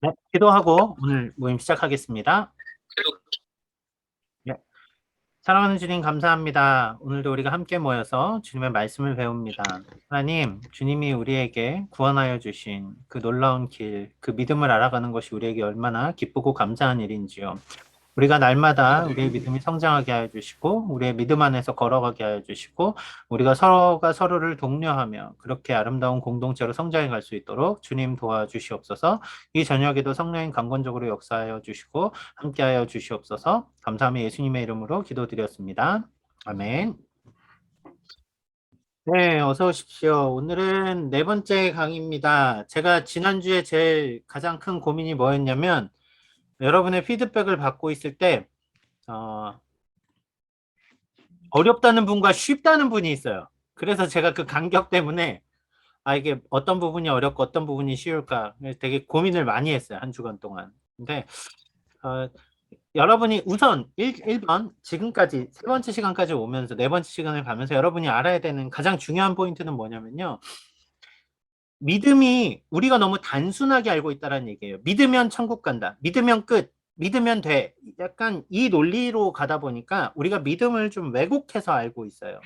네, 기도하고 오늘 모임 시작하겠습니다. 네, 사랑하는 주님 감사합니다. 오늘도 우리가 함께 모여서 주님의 말씀을 배웁니다. 하나님, 주님이 우리에게 구원하여 주신 그 놀라운 길, 그 믿음을 알아가는 것이 우리에게 얼마나 기쁘고 감사한 일인지요. 우리가 날마다 우리의 믿음이 성장하게 하여 주시고 우리의 믿음 안에서 걸어가게 하여 주시고 우리가 서로가 서로를 독려하며 그렇게 아름다운 공동체로 성장해 갈 수 있도록 주님 도와주시옵소서. 이 저녁에도 성령님 강권적으로 역사하여 주시고 함께하여 주시옵소서. 감사하며 예수님의 이름으로 기도드렸습니다. 아멘. 네, 어서 오십시오. 오늘은 네 번째 강의입니다. 제가 지난주에 제일 가장 큰 고민이 뭐였냐면 여러분의 피드백을 받고 있을 때 어, 어렵다는 분과 쉽다는 분이 있어요. 그래서 제가 그 간격 때문에 이게 어떤 부분이 어렵고 어떤 부분이 쉬울까 되게 고민을 많이 했어요. 한 주간 동안. 근데 어, 여러분이 우선 1번 지금까지 세 번째 시간까지 오면서 네 번째 시간을 가면서 여러분이 알아야 되는 가장 중요한 포인트는 뭐냐면요. 믿음이 우리가 너무 단순하게 알고 있다는 얘기예요. 믿으면 천국 간다. 믿으면 끝. 믿으면 돼. 약간 이 논리로 가다 보니까 우리가 믿음을 좀 왜곡해서 알고 있어요.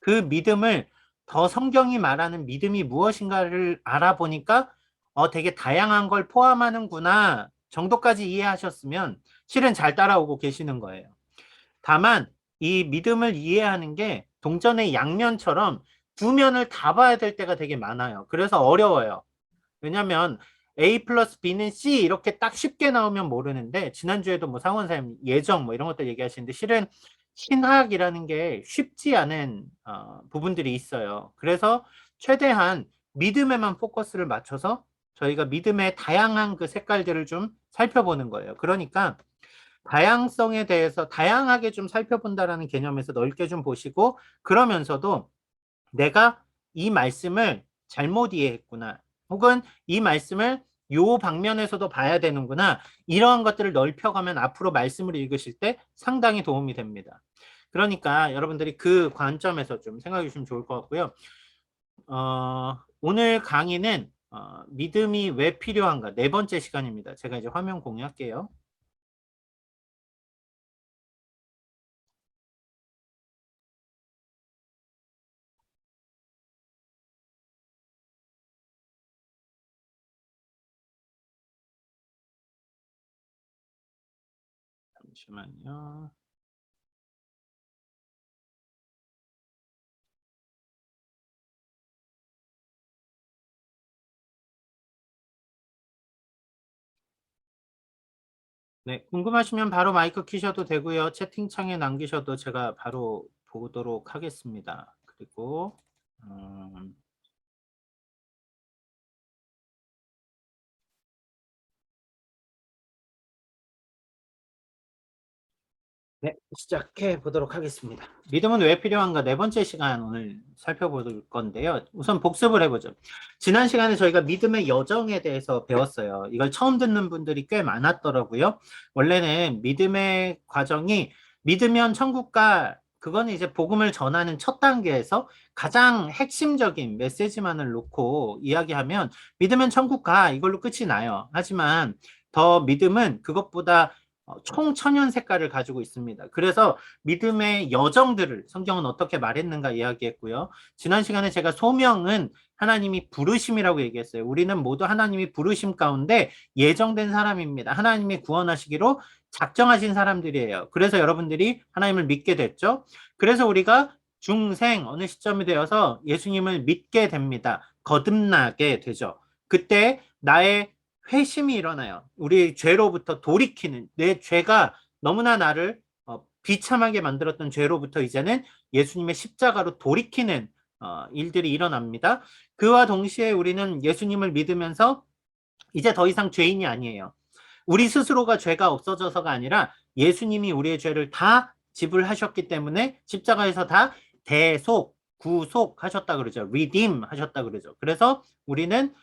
그 믿음을 더 성경이 말하는 믿음이 무엇인가를 알아보니까 되게 다양한 걸 포함하는구나 정도까지 이해하셨으면 실은 잘 따라오고 계시는 거예요. 다만 이 믿음을 이해하는 게 동전의 양면처럼 두 면을 다 봐야 될 때가 되게 많아요. 그래서 어려워요. 왜냐면 A 플러스 B는 C 이렇게 딱 쉽게 나오면 모르는데 지난주에도 뭐 상원사님 예정 뭐 이런 것들 얘기하시는데 실은 신학이라는 게 쉽지 않은 부분들이 있어요. 그래서 최대한 믿음에만 포커스를 맞춰서 저희가 믿음의 다양한 그 색깔들을 좀 살펴보는 거예요. 그러니까 다양성에 대해서 다양하게 좀 살펴본다라는 개념에서 넓게 좀 보시고 그러면서도 내가 이 말씀을 잘못 이해했구나. 혹은 이 말씀을 요 방면에서도 봐야 되는구나. 이러한 것들을 넓혀가면 앞으로 말씀을 읽으실 때 상당히 도움이 됩니다. 그러니까 여러분들이 그 관점에서 좀 생각해 주시면 좋을 것 같고요. 오늘 강의는 믿음이 왜 필요한가 네 번째 시간입니다. 제가 이제 화면 공유할게요. 잠시만요. 네, 궁금하시면 바로 마이크 키셔도 되고요. 채팅창에 남기셔도 제가 바로 보도록 하겠습니다. 그리고 음, 네, 시작해 보도록 하겠습니다. 믿음은 왜 필요한가? 네 번째 시간 오늘 살펴볼 건데요. 우선 복습을 해보죠. 지난 시간에 저희가 믿음의 여정에 대해서 배웠어요. 이걸 처음 듣는 분들이 꽤 많았더라고요. 원래는 믿음의 과정이 믿으면 천국 가, 그거는 이제 복음을 전하는 첫 단계에서 가장 핵심적인 메시지만을 놓고 이야기하면 믿으면 천국 가, 이걸로 끝이 나요. 하지만 더 믿음은 그것보다 총천연 색깔을 가지고 있습니다. 그래서 믿음의 여정들을 성경은 어떻게 말했는가 이야기했고요. 지난 시간에 제가 소명은 하나님이 부르심이라고 얘기했어요. 우리는 모두 하나님이 부르심 가운데 예정된 사람입니다. 하나님이 구원하시기로 작정하신 사람들이에요. 그래서 여러분들이 하나님을 믿게 됐죠. 그래서 우리가 중생 어느 시점이 되어서 예수님을 믿게 됩니다. 거듭나게 되죠. 그때 나의 회심이 일어나요. 우리 죄로부터 돌이키는 내 죄가 너무나 나를 비참하게 만들었던 죄로부터 이제는 예수님의 십자가로 돌이키는 일들이 일어납니다. 그와 동시에 우리는 예수님을 믿으면서 이제 더 이상 죄인이 아니에요. 우리 스스로가 죄가 없어져서가 아니라 예수님이 우리의 죄를 다 지불하셨기 때문에 십자가에서 다 대속, 구속하셨다 그러죠. redeem 하셨다 그러죠. 그래서 우리는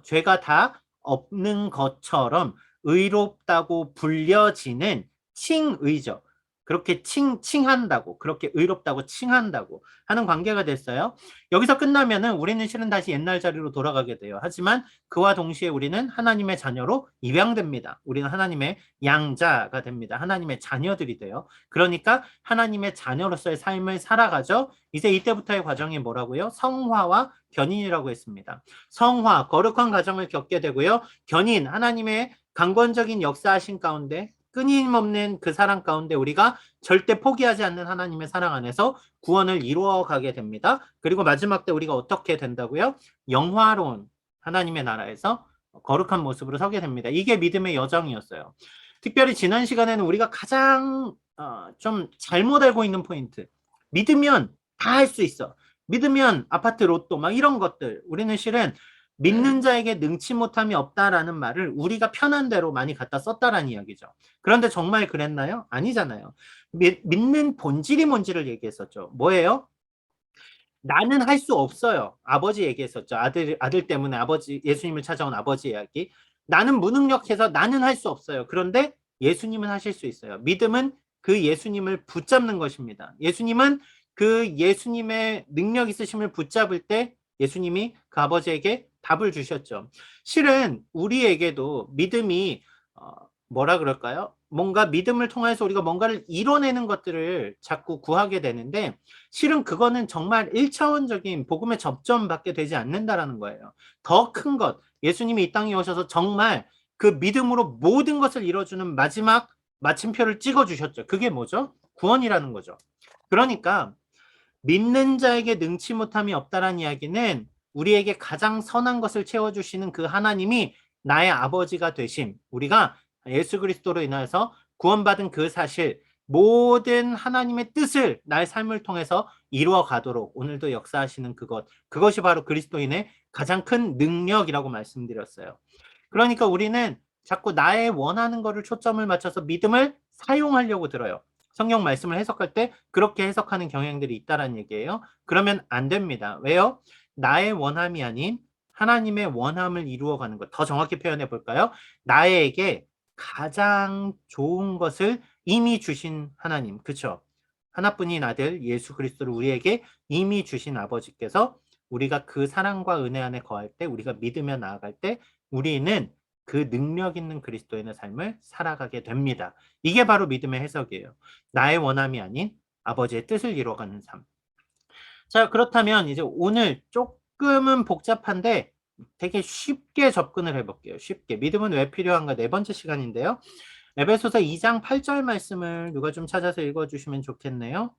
죄가 다 없는 것처럼 의롭다고 불려지는 칭의죠. 그렇게 칭한다고, 그렇게 의롭다고 칭한다고 하는 관계가 됐어요. 여기서 끝나면은 우리는 실은 다시 옛날 자리로 돌아가게 돼요. 하지만 그와 동시에 우리는 하나님의 자녀로 입양됩니다. 우리는 하나님의 양자가 됩니다. 하나님의 자녀들이 돼요. 그러니까 하나님의 자녀로서의 삶을 살아가죠. 이제 이때부터의 과정이 뭐라고요? 성화와 견인이라고 했습니다. 성화, 거룩한 과정을 겪게 되고요. 견인, 하나님의 강권적인 역사하신 가운데 끊임없는 그 사랑 가운데 우리가 절대 포기하지 않는 하나님의 사랑 안에서 구원을 이루어가게 됩니다. 그리고 마지막 때 우리가 어떻게 된다고요? 영화로운 하나님의 나라에서 거룩한 모습으로 서게 됩니다. 이게 믿음의 여정이었어요. 특별히 지난 시간에는 우리가 가장 좀 잘못 알고 있는 포인트. 믿으면 다 할 수 있어. 믿으면 아파트 로또 막 이런 것들. 우리는 실은 믿는 자에게 능치 못함이 없다라는 말을 우리가 편한 대로 많이 갖다 썼다라는 이야기죠. 그런데 정말 그랬나요? 아니잖아요. 믿는 본질이 뭔지를 얘기했었죠. 뭐예요? 나는 할 수 없어요. 아버지 얘기했었죠. 아들 때문에 아버지, 예수님을 찾아온 아버지 이야기. 나는 무능력해서 나는 할 수 없어요. 그런데 예수님은 하실 수 있어요. 믿음은 그 예수님을 붙잡는 것입니다. 예수님은 그 예수님의 능력 있으심을 붙잡을 때 예수님이 그 아버지에게 답을 주셨죠. 실은 우리에게도 믿음이 뭐라 그럴까요? 뭔가 믿음을 통해서 우리가 뭔가를 이뤄내는 것들을 자꾸 구하게 되는데 실은 그거는 정말 1차원적인 복음의 접점밖에 되지 않는다라는 거예요. 더 큰 것, 예수님이 이 땅에 오셔서 정말 그 믿음으로 모든 것을 이뤄주는 마지막 마침표를 찍어주셨죠. 그게 뭐죠? 구원이라는 거죠. 그러니까 믿는 자에게 능치 못함이 없다라는 이야기는 우리에게 가장 선한 것을 채워주시는 그 하나님이 나의 아버지가 되심, 우리가 예수 그리스도로 인하여서 구원받은 그 사실, 모든 하나님의 뜻을 나의 삶을 통해서 이루어 가도록 오늘도 역사하시는 그것이 바로 그리스도인의 가장 큰 능력이라고 말씀드렸어요. 그러니까 우리는 자꾸 나의 원하는 것을 초점을 맞춰서 믿음을 사용하려고 들어요. 성경 말씀을 해석할 때 그렇게 해석하는 경향들이 있다라는 얘기예요. 그러면 안 됩니다. 왜요? 나의 원함이 아닌 하나님의 원함을 이루어가는 것. 더 정확히 표현해 볼까요? 나에게 가장 좋은 것을 이미 주신 하나님. 그렇죠? 하나뿐인 아들 예수 그리스도를 우리에게 이미 주신 아버지께서 우리가 그 사랑과 은혜 안에 거할 때, 우리가 믿으며 나아갈 때 우리는 그 능력 있는 그리스도인의 삶을 살아가게 됩니다. 이게 바로 믿음의 해석이에요. 나의 원함이 아닌 아버지의 뜻을 이루어가는 삶. 자, 그렇다면 이제 오늘 조금은 복잡한데 되게 쉽게 접근을 해볼게요. 쉽게. 믿음은 왜 필요한가? 네 번째 시간인데요. 에베소서 2장 8절 말씀을 누가 좀 찾아서 읽어주시면 좋겠네요.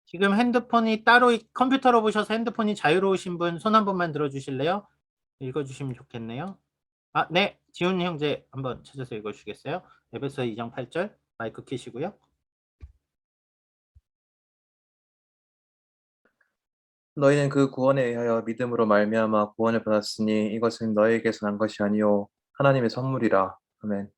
지금 핸드폰이 따로 컴퓨터로 보셔서 핸드폰이 자유로우신 분 손 한 번만 들어주실래요? 읽어주시면 좋겠네요. 아, 네. 지훈 형제 한번 찾아서 읽어주시겠어요? 에베소 2장 8절 마이크 켜시고요. 너희는 그 구원에 의하여 믿음으로 말미암아 구원을 받았으니 이것은 너희에게서 난 것이 아니요 하나님의 선물이라. 아멘.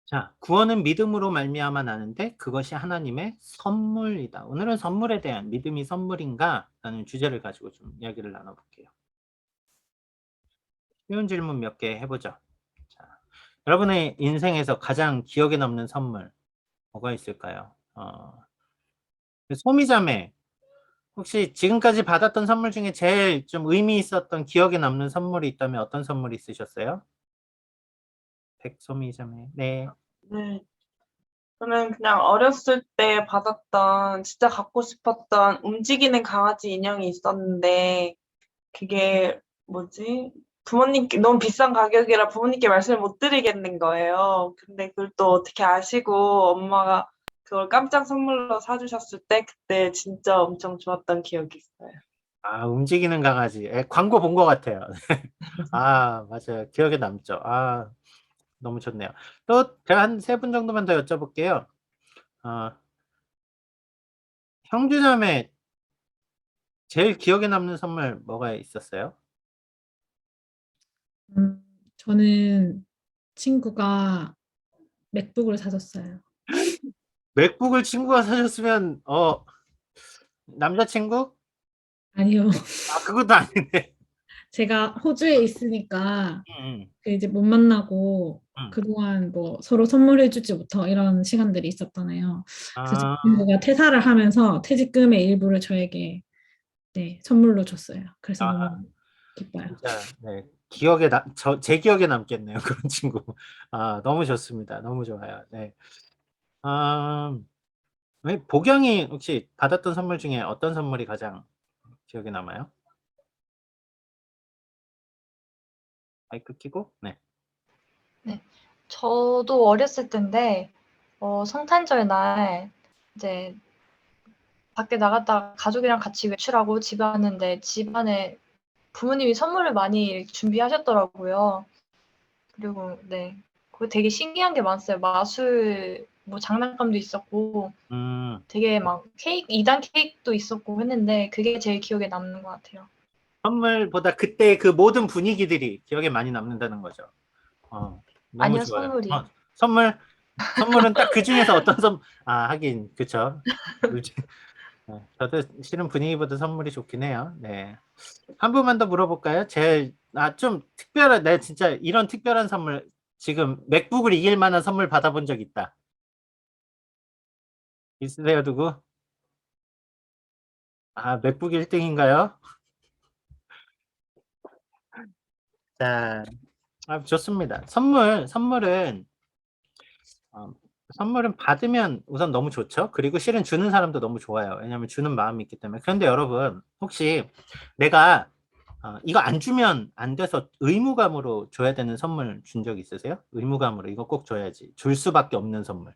자, 구원은 믿음으로 말미암아 나는데 그것이 하나님의 선물이다. 오늘은 선물에 대한 믿음이 선물인가? 라는 주제를 가지고 좀 이야기를 나눠볼게요. 쉬운 질문 몇 개 해보죠. 자, 여러분의 인생에서 가장 기억에 남는 선물 뭐가 있을까요? 소미자매, 혹시 지금까지 받았던 선물 중에 제일 좀 의미 있었던 기억에 남는 선물이 있다면 어떤 선물이 있으셨어요? 백소미자매. 네. 네. 저는 그냥 어렸을 때 받았던 진짜 갖고 싶었던 움직이는 강아지 인형이 있었는데 그게 뭐지? 부모님께 너무 비싼 가격이라 부모님께 말씀을 못 드리겠는 거예요. 근데 그걸 또 어떻게 아시고 엄마가 그걸 깜짝 선물로 사주셨을 때 그때 진짜 엄청 좋았던 기억이 있어요. 아, 움직이는 강아지. 광고 본 것 같아요. 아, 맞아요. 기억에 남죠. 아, 너무 좋네요. 또 제가 한 3분 정도만 더 여쭤볼게요. 형제자매 제일 기억에 남는 선물 뭐가 있었어요? 저는 친구가 맥북을 사줬어요. 맥북을 친구가 사줬으면 남자친구? 아니요. 아, 그것도 아니네. 제가 호주에 있으니까 음, 그 이제 못 만나고 음. 그동안 뭐 서로 선물해주지 못하고 이런 시간들이 있었잖아요. 그래서 아, 친구가 퇴사를 하면서 퇴직금의 일부를 저에게 네, 선물로 줬어요. 그래서 아, 너무 기뻐요. 진짜, 네. 제 기억에 남겠네요. 그런 친구. 아, 너무 좋습니다. 너무 좋아요. 네. 아, 보경이 혹시 받았던 선물 중에 어떤 선물이 가장 기억에 남아요? 마이크 켜고? 네. 네. 저도 어렸을 때인데, 성탄절 날 이제 밖에 나갔다가 가족이랑 같이 외출하고 집에 왔는데 집안에 부모님이 선물을 많이 준비하셨더라고요. 그리고 네. 그거 되게 신기한 게 많았어요. 마술, 뭐 장난감도 있었고, 음, 되게 막 케이크, 2단 케이크도 있었고 했는데, 그게 제일 기억에 남는 것 같아요. 선물보다 그때 그 모든 분위기들이 기억에 많이 남는다는 거죠. 너무 아니요, 좋아요. 선물이요. 선물은 딱 그 중에서 어떤 하긴, 그쵸. 저도 실은 분위기보다 선물이 좋긴 해요. 네. 한 분만 더 물어볼까요? 좀 네, 진짜 이런 특별한 선물, 지금 맥북을 이길 만한 선물 받아본 적 있다. 있으세요, 누구? 맥북 1등인가요? 자, 좋습니다. 어, 선물은 받으면 우선 너무 좋죠. 그리고 실은 주는 사람도 너무 좋아요. 왜냐하면 주는 마음이 있기 때문에. 그런데 여러분, 혹시 내가 이거 안 주면 안 돼서 의무감으로 줘야 되는 선물 준 적 있으세요? 의무감으로 이거 꼭 줘야지. 줄 수밖에 없는 선물.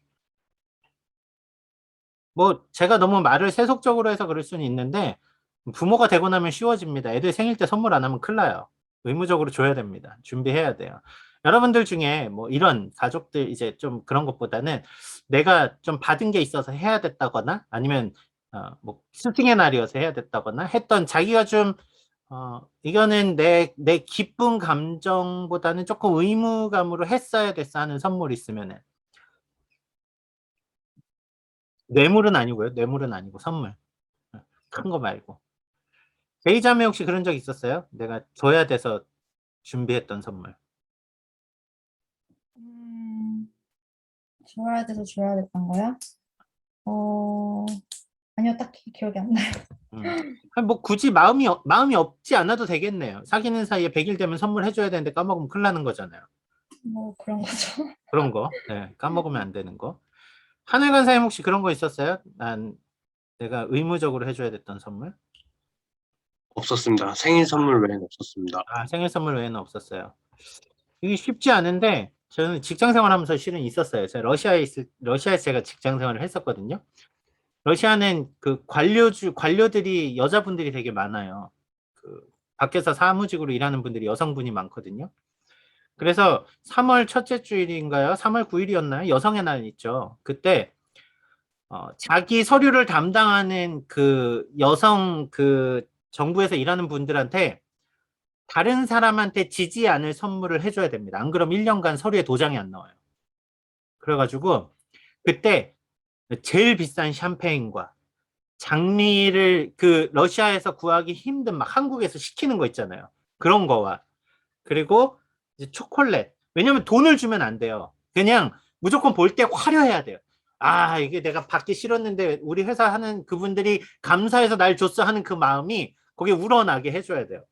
뭐 제가 너무 말을 세속적으로 해서 그럴 수는 있는데 부모가 되고 나면 쉬워집니다. 애들 생일 때 선물 안 하면 큰일 나요. 의무적으로 줘야 됩니다. 준비해야 돼요. 여러분들 중에 뭐 이런 가족들 이제 좀 그런 것보다는 내가 좀 받은 게 있어서 해야 됐다거나 아니면 뭐 스승의 날이어서 해야 됐다거나 했던 자기가 좀 이거는 내 기쁜 감정보다는 조금 의무감으로 했어야 됐어 하는 선물 있으면은 뇌물은 아니고요. 뇌물은 아니고 선물. 큰 거 말고. 베이자매 혹시 그런 적 있었어요? 내가 줘야 돼서 준비했던 선물. 줘야 돼서 줘야 됐던 거야? 어, 아니요, 딱히 기억이 안 나요. 음. 뭐 굳이 마음이 없지 않아도 되겠네요. 사귀는 사이에 100일 되면 선물해줘야 되는데 까먹으면 큰일 나는 거잖아요. 뭐 그런 거죠. 그런 거. 네, 까먹으면 안 되는 거. 하늘간 사님 혹시 그런 거 있었어요? 내가 의무적으로 해줘야 됐던 선물? 없었습니다. 생일 선물 외에는 없었습니다. 생일 선물 외에는 없었어요. 이게 쉽지 않은데 저는 직장 생활하면서 실은 있었어요. 제가 러시아에서 제가 직장 생활을 했었거든요. 러시아는 그 관료들이 여자분들이 되게 많아요. 그 밖에서 사무직으로 일하는 분들이 여성분이 많거든요. 그래서 3월 첫째 주일인가요? 3월 9일이었나요? 여성의 날 있죠. 그때 자기 서류를 담당하는 그 여성 그 정부에서 일하는 분들한테 다른 사람한테 지지 않을 선물을 해줘야 됩니다. 안 그럼 1년간 서류에 도장이 안 나와요. 그래가지고 그때 제일 비싼 샴페인과 장미를 그 러시아에서 구하기 힘든 막 한국에서 시키는 거 있잖아요. 그런 거와 그리고 이제 초콜릿. 왜냐면 돈을 주면 안 돼요. 그냥 무조건 볼 때 화려해야 돼요. 이게 내가 받기 싫었는데 우리 회사 하는 그분들이 감사해서 날 줬어 하는 그 마음이 거기에 우러나게 해줘야 돼요.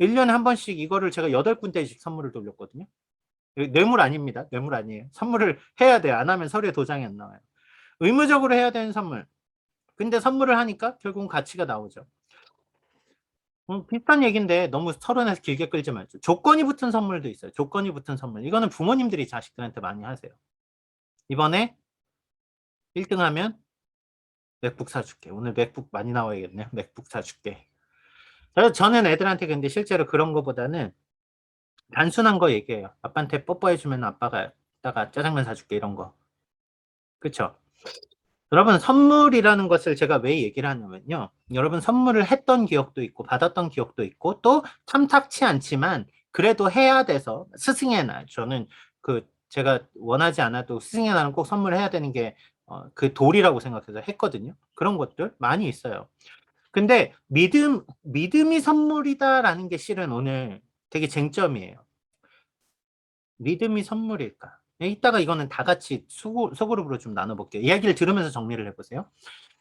1년에 한 번씩 이거를 제가 8군데씩 선물을 돌렸거든요. 뇌물 아닙니다. 뇌물 아니에요. 선물을 해야 돼요. 안 하면 서류에 도장이 안 나와요. 의무적으로 해야 되는 선물. 근데 선물을 하니까 결국은 가치가 나오죠. 비슷한 얘기인데 너무 서론에서 길게 끌지 말죠. 조건이 붙은 선물도 있어요. 조건이 붙은 선물. 이거는 부모님들이 자식들한테 많이 하세요. 이번에 1등 하면 맥북 사줄게. 오늘 맥북 많이 나와야겠네요. 맥북 사줄게. 저는 애들한테 근데 실제로 그런 거보다는 단순한 거 얘기해요. 아빠한테 뽀뽀해주면 아빠가 이따가 짜장면 사줄게 이런 거. 그쵸? 여러분 선물이라는 것을 제가 왜 얘기를 하냐면요. 여러분 선물을 했던 기억도 있고 받았던 기억도 있고 또 탐탁치 않지만 그래도 해야 돼서 스승의 날 저는 제가 원하지 않아도 스승의 날은 꼭 선물해야 되는 게 그 도리라고 생각해서 했거든요. 그런 것들 많이 있어요. 근데 믿음이 선물이다라는 게 실은 오늘 되게 쟁점이에요. 믿음이 선물일까? 이따가 이거는 다 같이 소그룹으로 좀 나눠볼게요. 이야기를 들으면서 정리를 해보세요.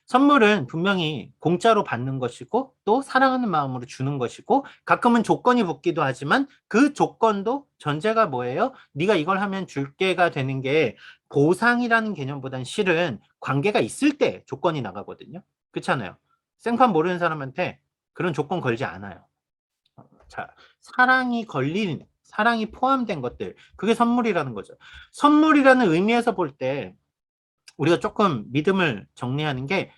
선물은 분명히 공짜로 받는 것이고 또 사랑하는 마음으로 주는 것이고 가끔은 조건이 붙기도 하지만 그 조건도 전제가 뭐예요? 네가 이걸 하면 줄게가 되는 게 보상이라는 개념보다는 실은 관계가 있을 때 조건이 나가거든요. 그렇잖아요. 생판 모르는 사람한테 그런 조건 걸지 않아요. 자, 사랑이 포함된 것들, 그게 선물이라는 거죠. 선물이라는 의미에서 볼 때 우리가 조금 믿음을 정리하는 게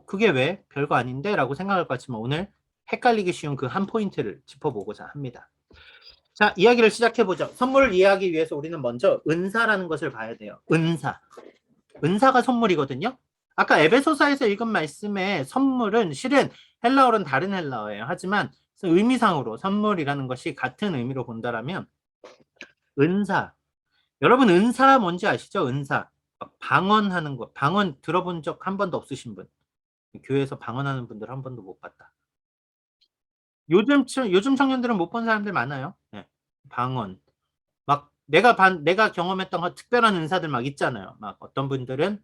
그게 왜 별거 아닌데? 라고 생각할 것 같지만 오늘 헷갈리기 쉬운 그 한 포인트를 짚어보고자 합니다. 자, 이야기를 시작해보죠. 선물을 이해하기 위해서 우리는 먼저 은사라는 것을 봐야 돼요. 은사가 선물이거든요. 아까 에베소서에서 읽은 말씀의 선물은 실은 헬라어는 다른 헬라어예요. 하지만 의미상으로 선물이라는 것이 같은 의미로 본다라면 은사. 여러분 은사 뭔지 아시죠? 은사. 방언하는 거. 방언 들어본 적 한 번도 없으신 분. 교회에서 방언하는 분들 한 번도 못 봤다. 요즘 청년들은 못 본 사람들 많아요. 네. 방언. 막 내가 경험했던 특별한 은사들 막 있잖아요. 막 어떤 분들은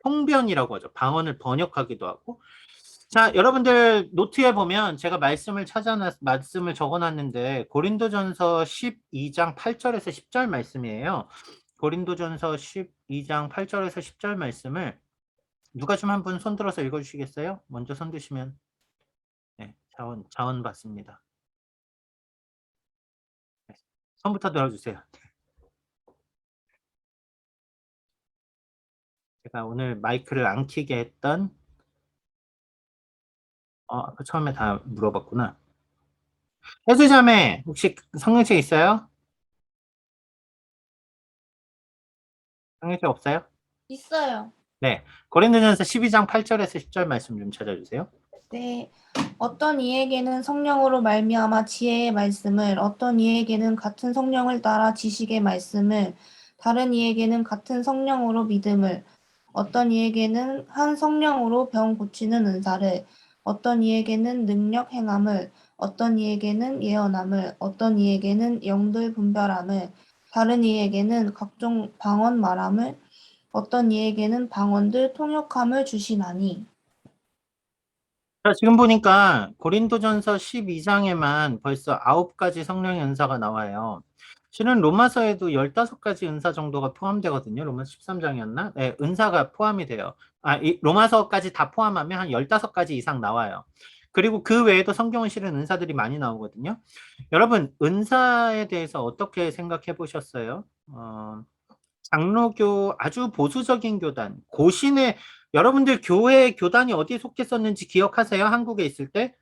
통변이라고 하죠. 방언을 번역하기도 하고. 자, 여러분들 노트에 보면 제가 말씀을 적어놨는데 고린도전서 12장 8절에서 10절 말씀이에요. 고린도전서 12장 8절에서 10절 말씀을 누가 좀 한 분 손들어서 읽어주시겠어요? 먼저 손 드시면 네, 자원 받습니다. 네, 손부터 들어주세요. 제가 오늘 마이크를 안 켜게 했던 그 처음에 다 물어봤구나. 해수자매 혹시 성경책 있어요? 성경책 없어요? 있어요. 네, 고린도전서 12장 8절에서 10절 말씀 좀 찾아주세요. 네. 어떤 이에게는 성령으로 말미암아 지혜의 말씀을, 어떤 이에게는 같은 성령을 따라 지식의 말씀을, 다른 이에게는 같은 성령으로 믿음을, 어떤 이에게는 한 성령으로 병 고치는 은사를, 어떤 이에게는 능력 행함을, 어떤 이에게는 예언함을, 어떤 이에게는 영들 분별함을, 다른 이에게는 각종 방언 말함을, 어떤 이에게는 방언들 통역함을 주시나니. 자, 지금 보니까 고린도전서 12장에만 벌써 9가지 성령의 은사가 나와요. 실은 로마서에도 15가지 은사 정도가 포함되거든요. 로마서 13장이었나? 네, 은사가 포함이 돼요. 로마서까지 다 포함하면 한 15가지 이상 나와요. 그리고 그 외에도 성경은 실은 은사들이 많이 나오거든요. 여러분, 은사에 대해서 어떻게 생각해 보셨어요? 장로교 아주 보수적인 교단, 고신의 여러분들 교회 교단이 어디에 속했었는지 기억하세요? 한국에 있을 때?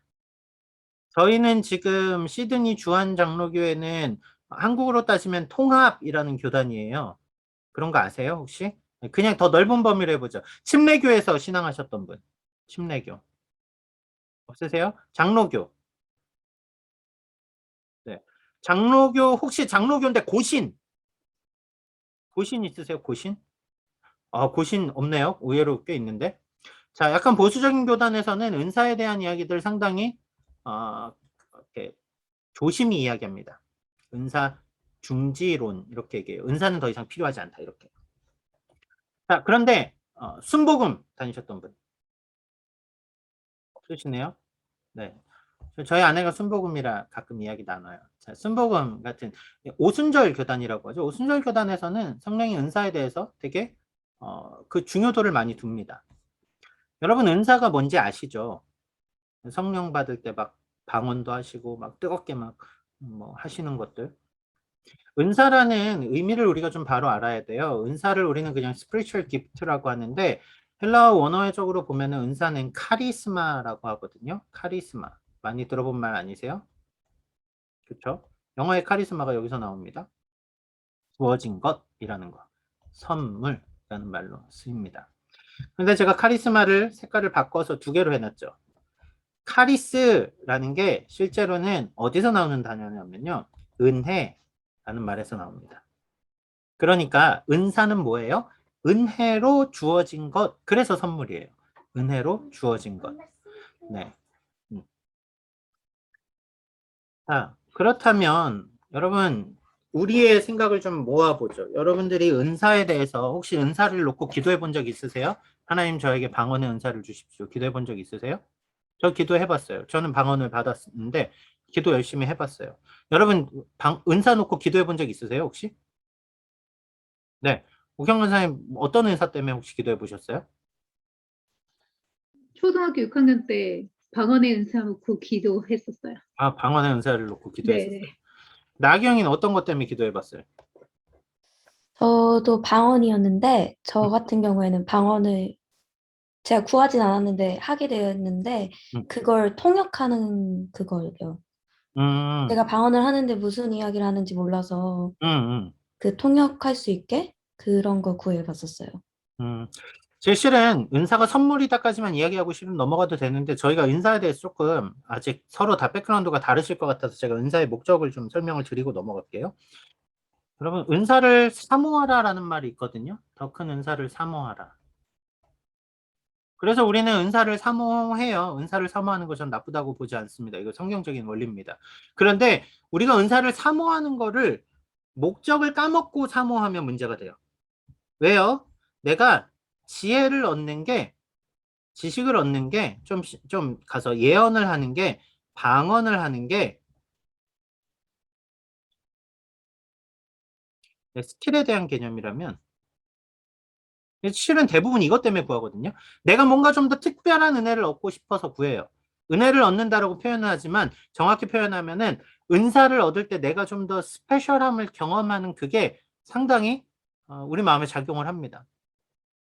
저희는 지금 시드니 주한 장로교회는 한국으로 따지면 통합이라는 교단이에요. 그런 거 아세요, 혹시? 그냥 더 넓은 범위로 해보죠. 침례교에서 신앙하셨던 분. 침례교. 없으세요? 장로교. 네. 장로교, 혹시 장로교인데 고신 있으세요? 고신? 고신 없네요. 의외로 꽤 있는데. 자, 약간 보수적인 교단에서는 은사에 대한 이야기들 상당히 이렇게 조심히 이야기합니다. 은사 중지론 이렇게 얘기해요. 은사는 더 이상 필요하지 않다 이렇게. 자, 그런데 순복음 다니셨던 분 없으시네요. 네, 저희 아내가 순복음이라 가끔 이야기 나눠요. 자, 순복음 같은 오순절 교단이라고 하죠. 오순절 교단에서는 성령의 은사에 대해서 되게 그 중요도를 많이 둡니다. 여러분 은사가 뭔지 아시죠? 성령 받을 때 막 방언도 하시고 막 뜨겁게 막 뭐 하시는 것들. 은사라는 의미를 우리가 좀 바로 알아야 돼요. 은사를 우리는 그냥 spiritual gift라고 하는데 헬라어 원어적으로 보면은 은사는 카리스마라고 하거든요. 카리스마. 많이 들어본 말 아니세요? 그렇죠? 영어의 카리스마가 여기서 나옵니다. 주어진 것이라는 거. 선물이라는 말로 쓰입니다. 근데 제가 카리스마를 색깔을 바꿔서 2개로 해놨죠. 카리스라는 게 실제로는 어디서 나오는 단어냐면요. 은혜라는 말에서 나옵니다. 그러니까 은사는 뭐예요? 은혜로 주어진 것. 그래서 선물이에요. 은혜로 주어진 것. 네. 자, 그렇다면 여러분 우리의 생각을 좀 모아보죠. 여러분들이 은사에 대해서 혹시 은사를 놓고 기도해 본 적 있으세요? 하나님 저에게 방언의 은사를 주십시오. 기도해 본 적 있으세요? 저 기도해 봤어요. 저는 방언을 받았는데 기도 열심히 해봤어요. 여러분 은사 놓고 기도해 본 적 있으세요 혹시? 네. 우경 은사님 어떤 은사 때문에 혹시 기도해 보셨어요? 초등학교 6학년 때 방언의 은사 놓고 기도했었어요. 아, 방언의 은사를 놓고 기도했었어요. 네. 나경이는 어떤 것 때문에 기도해 봤어요? 저도 방언이었는데, 저 같은 경우에는 방언을 제가 구하진 않았는데 하게 되었는데, 음. 그걸 통역하는 그거예요. 음, 제가 방언을 하는데 무슨 이야기를 하는지 몰라서 음, 그 통역할 수 있게 그런 거 구해봤었어요. 제 실은 은사가 선물이다까지만 이야기하고 실은 넘어가도 되는데 저희가 은사에 대해서 조금 아직 서로 다 백그라운드가 다르실 것 같아서 제가 은사의 목적을 좀 설명을 드리고 넘어갈게요. 여러분 은사를 사모하라라는 말이 있거든요. 더 큰 은사를 사모하라. 그래서 우리는 은사를 사모해요. 은사를 사모하는 거 전 나쁘다고 보지 않습니다. 이거 성경적인 원리입니다. 그런데 우리가 은사를 사모하는 거를 목적을 까먹고 사모하면 문제가 돼요. 왜요? 내가 지혜를 얻는 게 지식을 얻는 게 좀 가서 예언을 하는 게 방언을 하는 게 스킬에 대한 개념이라면 실은 대부분 이것 때문에 구하거든요. 내가 뭔가 좀 더 특별한 은혜를 얻고 싶어서 구해요. 은혜를 얻는다라고 표현을 하지만 정확히 표현하면은 은사를 얻을 때 내가 좀 더 스페셜함을 경험하는 그게 상당히 우리 마음에 작용을 합니다.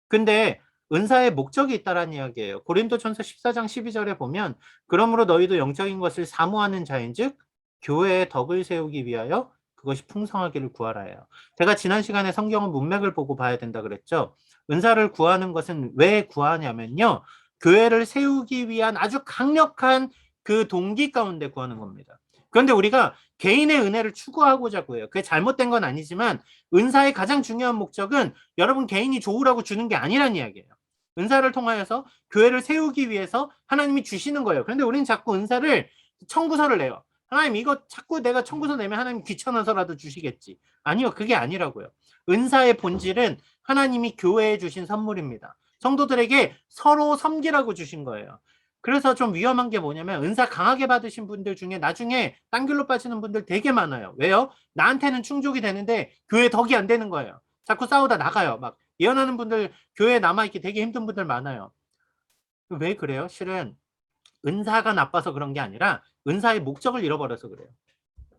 근데 은사의 목적이 있다라는 이야기예요. 고린도전서 14장 12절에 보면 그러므로 너희도 영적인 것을 사모하는 자인즉 교회의 덕을 세우기 위하여 그것이 풍성하기를 구하라예요. 제가 지난 시간에 성경은 문맥을 보고 봐야 된다 그랬죠. 은사를 구하는 것은 왜 구하냐면요. 교회를 세우기 위한 아주 강력한 그 동기 가운데 구하는 겁니다. 그런데 우리가 개인의 은혜를 추구하고자 구해요. 그게 잘못된 건 아니지만 은사의 가장 중요한 목적은 여러분 개인이 좋으라고 주는 게 아니란 이야기예요. 은사를 통하여서 교회를 세우기 위해서 하나님이 주시는 거예요. 그런데 우리는 자꾸 은사를 청구서를 내요. 하나님 이거 자꾸 내가 청구서 내면 하나님 귀찮아서라도 주시겠지. 아니요. 그게 아니라고요. 은사의 본질은 하나님이 교회에 주신 선물입니다. 성도들에게 서로 섬기라고 주신 거예요. 그래서 좀 위험한 게 뭐냐면 은사 강하게 받으신 분들 중에 나중에 딴 길로 빠지는 분들 되게 많아요. 왜요? 나한테는 충족이 되는데 교회 덕이 안 되는 거예요. 자꾸 싸우다 나가요. 막 예언하는 분들 교회에 남아있기 되게 힘든 분들 많아요. 왜 그래요? 실은 은사가 나빠서 그런 게 아니라 은사의 목적을 잃어버려서 그래요.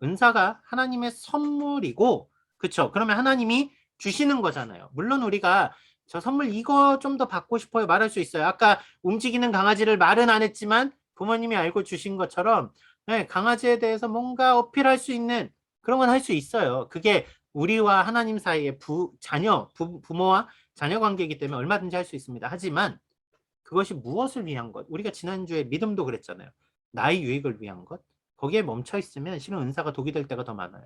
은사가 하나님의 선물이고 그쵸? 그러면 하나님이 주시는 거잖아요. 물론 우리가 저 선물 이거 좀 더 받고 싶어요 말할 수 있어요. 아까 움직이는 강아지를 말은 안 했지만 부모님이 알고 주신 것처럼 네, 강아지에 대해서 뭔가 어필할 수 있는 그런 건 할 수 있어요. 그게 우리와 하나님 사이의 부모와 자녀 관계이기 때문에 얼마든지 할 수 있습니다. 하지만 그것이 무엇을 위한 것? 우리가 지난주에 믿음도 그랬잖아요. 나의 유익을 위한 것? 거기에 멈춰 있으면 실은 은사가 독이 될 때가 더 많아요.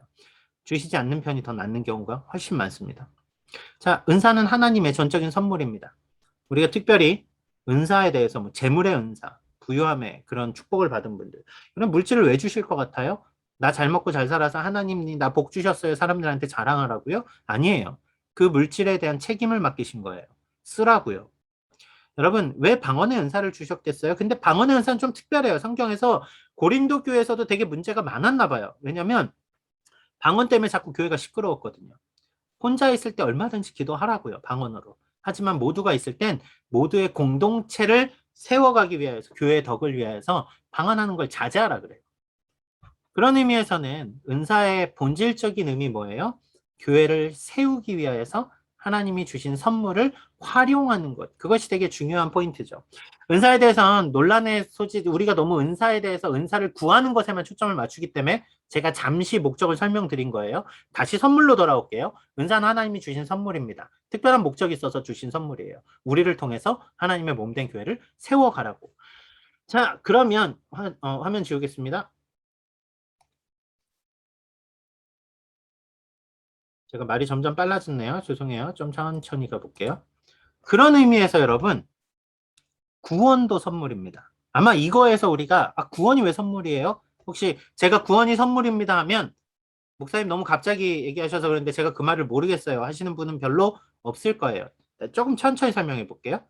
주시지 않는 편이 더 낫는 경우가 훨씬 많습니다. 자, 은사는 하나님의 전적인 선물입니다. 우리가 특별히 은사에 대해서 뭐 재물의 은사, 부유함의 그런 축복을 받은 분들 그런 물질을 왜 주실 것 같아요? 나 잘 먹고 잘 살아서 하나님이 나 복 주셨어요 사람들한테 자랑하라고요? 아니에요. 그 물질에 대한 책임을 맡기신 거예요. 쓰라고요. 여러분 왜 방언의 은사를 주셨겠어요? 근데 방언의 은사는 좀 특별해요. 성경에서 고린도 교회에서도 되게 문제가 많았나 봐요. 왜냐하면 방언 때문에 자꾸 교회가 시끄러웠거든요. 혼자 있을 때 얼마든지 기도하라고요. 방언으로. 하지만 모두가 있을 땐 모두의 공동체를 세워가기 위해서 교회의 덕을 위해서 방언하는 걸 자제하라 그래요. 그런 의미에서는 은사의 본질적인 의미 뭐예요? 교회를 세우기 위해서 하나님이 주신 선물을 활용하는 것. 그것이 되게 중요한 포인트죠. 은사에 대해서는 논란의 소지, 우리가 너무 은사에 대해서 은사를 구하는 것에만 초점을 맞추기 때문에 제가 잠시 목적을 설명드린 거예요. 다시 선물로 돌아올게요. 은사는 하나님이 주신 선물입니다. 특별한 목적이 있어서 주신 선물이에요. 우리를 통해서 하나님의 몸된 교회를 세워가라고. 자, 그러면 화면 지우겠습니다. 제가 말이 점점 빨라졌네요. 죄송해요. 좀 천천히 가볼게요. 그런 의미에서 여러분 구원도 선물입니다. 아마 이거에서 우리가 구원이 왜 선물이에요? 혹시 제가 구원이 선물입니다 하면 목사님 너무 갑자기 얘기하셔서 그런데 제가 그 말을 모르겠어요 하시는 분은 별로 없을 거예요. 조금 천천히 설명해 볼게요.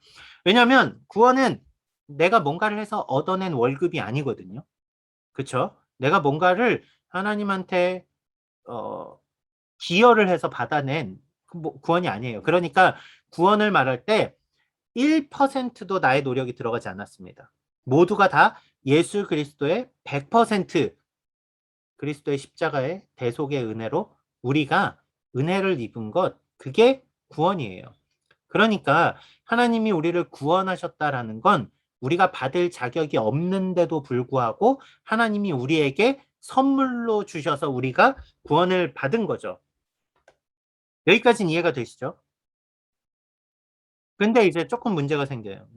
왜냐하면 구원은 내가 뭔가를 해서 얻어낸 월급이 아니거든요. 그렇죠? 내가 뭔가를 하나님한테 기여를 해서 받아낸 구원이 아니에요. 그러니까 구원을 말할 때 1%도 나의 노력이 들어가지 않았습니다. 모두가 다 예수 그리스도의 100% 그리스도의 십자가의 대속의 은혜로 우리가 은혜를 입은 것, 그게 구원이에요. 그러니까 하나님이 우리를 구원하셨다라는 건 우리가 받을 자격이 없는데도 불구하고 하나님이 우리에게 선물로 주셔서 우리가 구원을 받은 거죠. 여기까지는 이해가 되시죠? 근데 이제 조금 문제가 생겨요.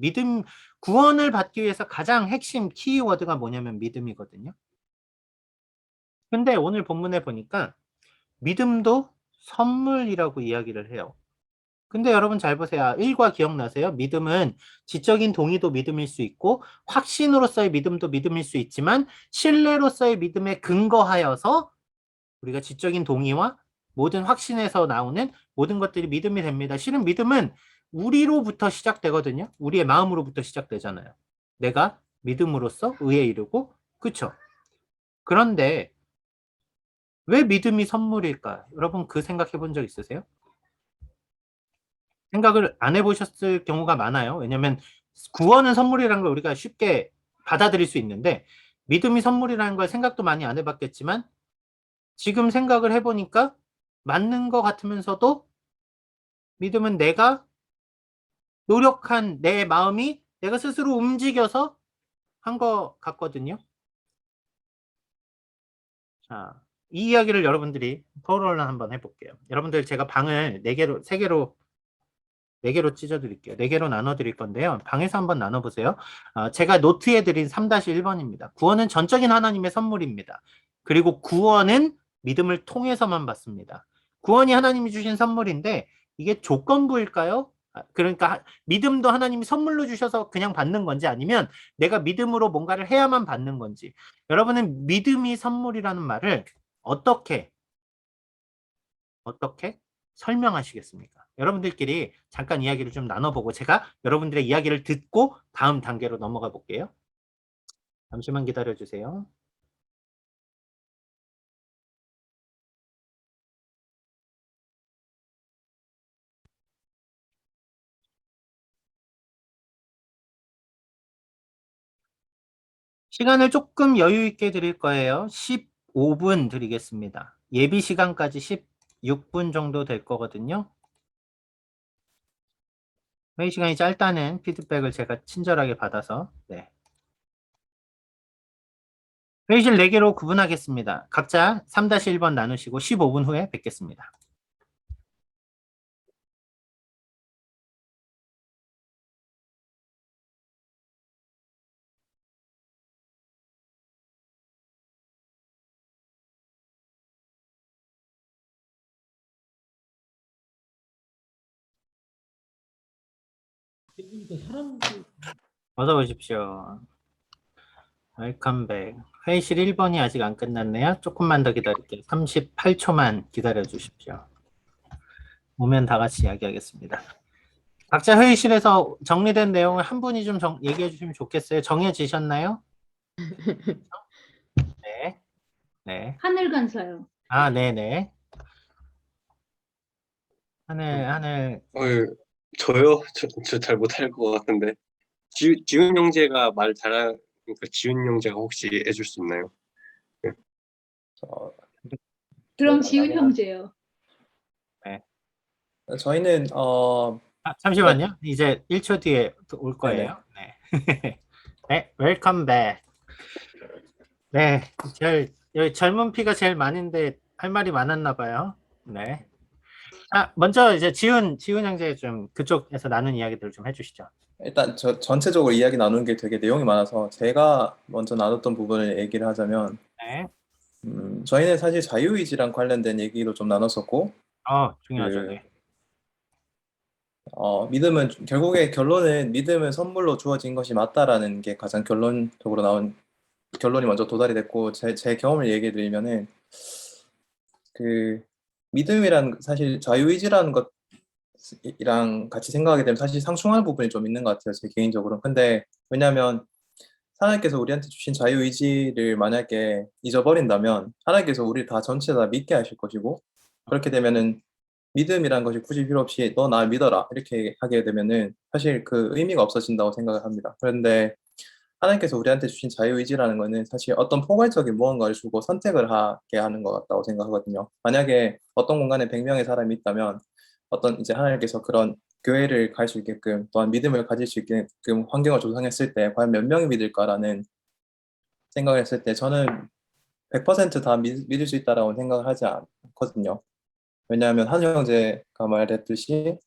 구원을 받기 위해서 가장 핵심 키워드가 뭐냐면 믿음이거든요. 근데 오늘 본문에 보니까 믿음도 선물이라고 이야기를 해요. 근데 여러분 잘 보세요. 1과 기억나세요? 믿음은 지적인 동의도 믿음일 수 있고 확신으로서의 믿음도 믿음일 수 있지만 신뢰로서의 믿음에 근거하여서 우리가 지적인 동의와 모든 확신에서 나오는 모든 것들이 믿음이 됩니다. 실은 믿음은 우리로부터 시작되거든요. 우리의 마음으로부터 시작되잖아요. 내가 믿음으로써 의에 이르고, 그쵸? 그런데 왜 믿음이 선물일까? 여러분 그 생각해 본 적 있으세요? 생각을 안 해보셨을 경우가 많아요. 왜냐하면 구원은 선물이라는 걸 우리가 쉽게 받아들일 수 있는데 믿음이 선물이라는 걸 생각도 많이 안 해봤겠지만 지금 생각을 해보니까 맞는 것 같으면서도 믿음은 내가 노력한 내 마음이 내가 스스로 움직여서 한 것 같거든요. 자, 이 이야기를 여러분들이 토론을 한번 해볼게요. 여러분들 제가 방을 4개로, 3개로 4개로 찢어드릴게요. 4개로 나눠드릴 건데요. 방에서 한번 나눠보세요. 제가 노트에 드린 3-1번입니다. 구원은 전적인 하나님의 선물입니다. 그리고 구원은 믿음을 통해서만 받습니다. 구원이 하나님이 주신 선물인데 이게 조건부일까요? 그러니까 믿음도 하나님이 선물로 주셔서 그냥 받는 건지 아니면 내가 믿음으로 뭔가를 해야만 받는 건지. 여러분은 믿음이 선물이라는 말을 어떻게 설명하시겠습니까? 여러분들끼리 잠깐 이야기를 좀 나눠보고 제가 여러분들의 이야기를 듣고 다음 단계로 넘어가 볼게요. 잠시만 기다려 주세요. 시간을 조금 여유 있게 드릴 거예요. 15분 드리겠습니다. 예비 시간까지 16분 정도 될 거거든요. 회의 시간이 짧다는 피드백을 제가 친절하게 받아서 회의실 4개로 구분하겠습니다. 각자 3-1번 나누시고 15분 후에 뵙겠습니다. 어서 오십시오. 웰컴백. 회의실 1번이 아직 안 끝났네요. 조금만 더 기다릴게요. 38초만 기다려 주십시오. 오면 다 같이 이야기하겠습니다. 각자 회의실에서 정리된 내용을 한 분이 좀 얘기해 주시면 좋겠어요. 정해지셨나요? 네. 네. 하늘 간사요. 네네. 하늘. 저요? 저 잘 못할 것 같은데. 지훈 형제가 말 잘하니까 지훈 형제가 혹시 해줄 수 있나요? 그럼 지훈 형제요. 저희는 잠시만요. 이제 1초 뒤에 올 거예요. 네. 네, 웰컴 백. 네, 여기 젊은 피가 제일 많은데 할 말이 많았나 봐요. 네. 먼저 이제 지훈 형제 좀 그쪽에서 나눈 이야기들을 좀 해주시죠. 일단 전체적으로 이야기 나누는 게 되게 내용이 많아서 제가 먼저 나눴던 부분을 얘기를 하자면 네. 저희는 사실 자유의지랑 관련된 얘기도 좀 나눴었고 중요하죠. 네. 믿음은 결국에 결론은 믿음은 선물로 주어진 것이 맞다라는 게 가장 결론적으로 나온 결론이 먼저 도달이 됐고 제 경험을 얘기해 드리면은 그 믿음이란 사실 자유의지라는 것이랑 같이 생각하게 되면 사실 상충하는 부분이 좀 있는 것 같아요. 제 개인적으로. 근데 왜냐하면 하나님께서 우리한테 주신 자유의지를 만약에 잊어버린다면 하나님께서 우리 다 전체 다 믿게 하실 것이고 그렇게 되면은 믿음이란 것이 굳이 필요 없이 너 나 믿어라 이렇게 하게 되면은 사실 그 의미가 없어진다고 생각을 합니다. 그런데 하나님께서 우리한테 주신 자유의지라는 거는 사실 어떤 포괄적인 무언가를 주고 선택을 하게 하는 것 같다고 생각하거든요. 만약에 어떤 공간에 100명의 사람이 있다면 어떤 이제 하나님께서 그런 교회를 갈 수 있게끔 또한 믿음을 가질 수 있게끔 환경을 조성했을 때 과연 몇 명이 믿을까라는 생각을 했을 때 저는 100%다 믿을 수 있다라고 생각을 하지 않거든요. 왜냐하면 한 형제가 말했듯이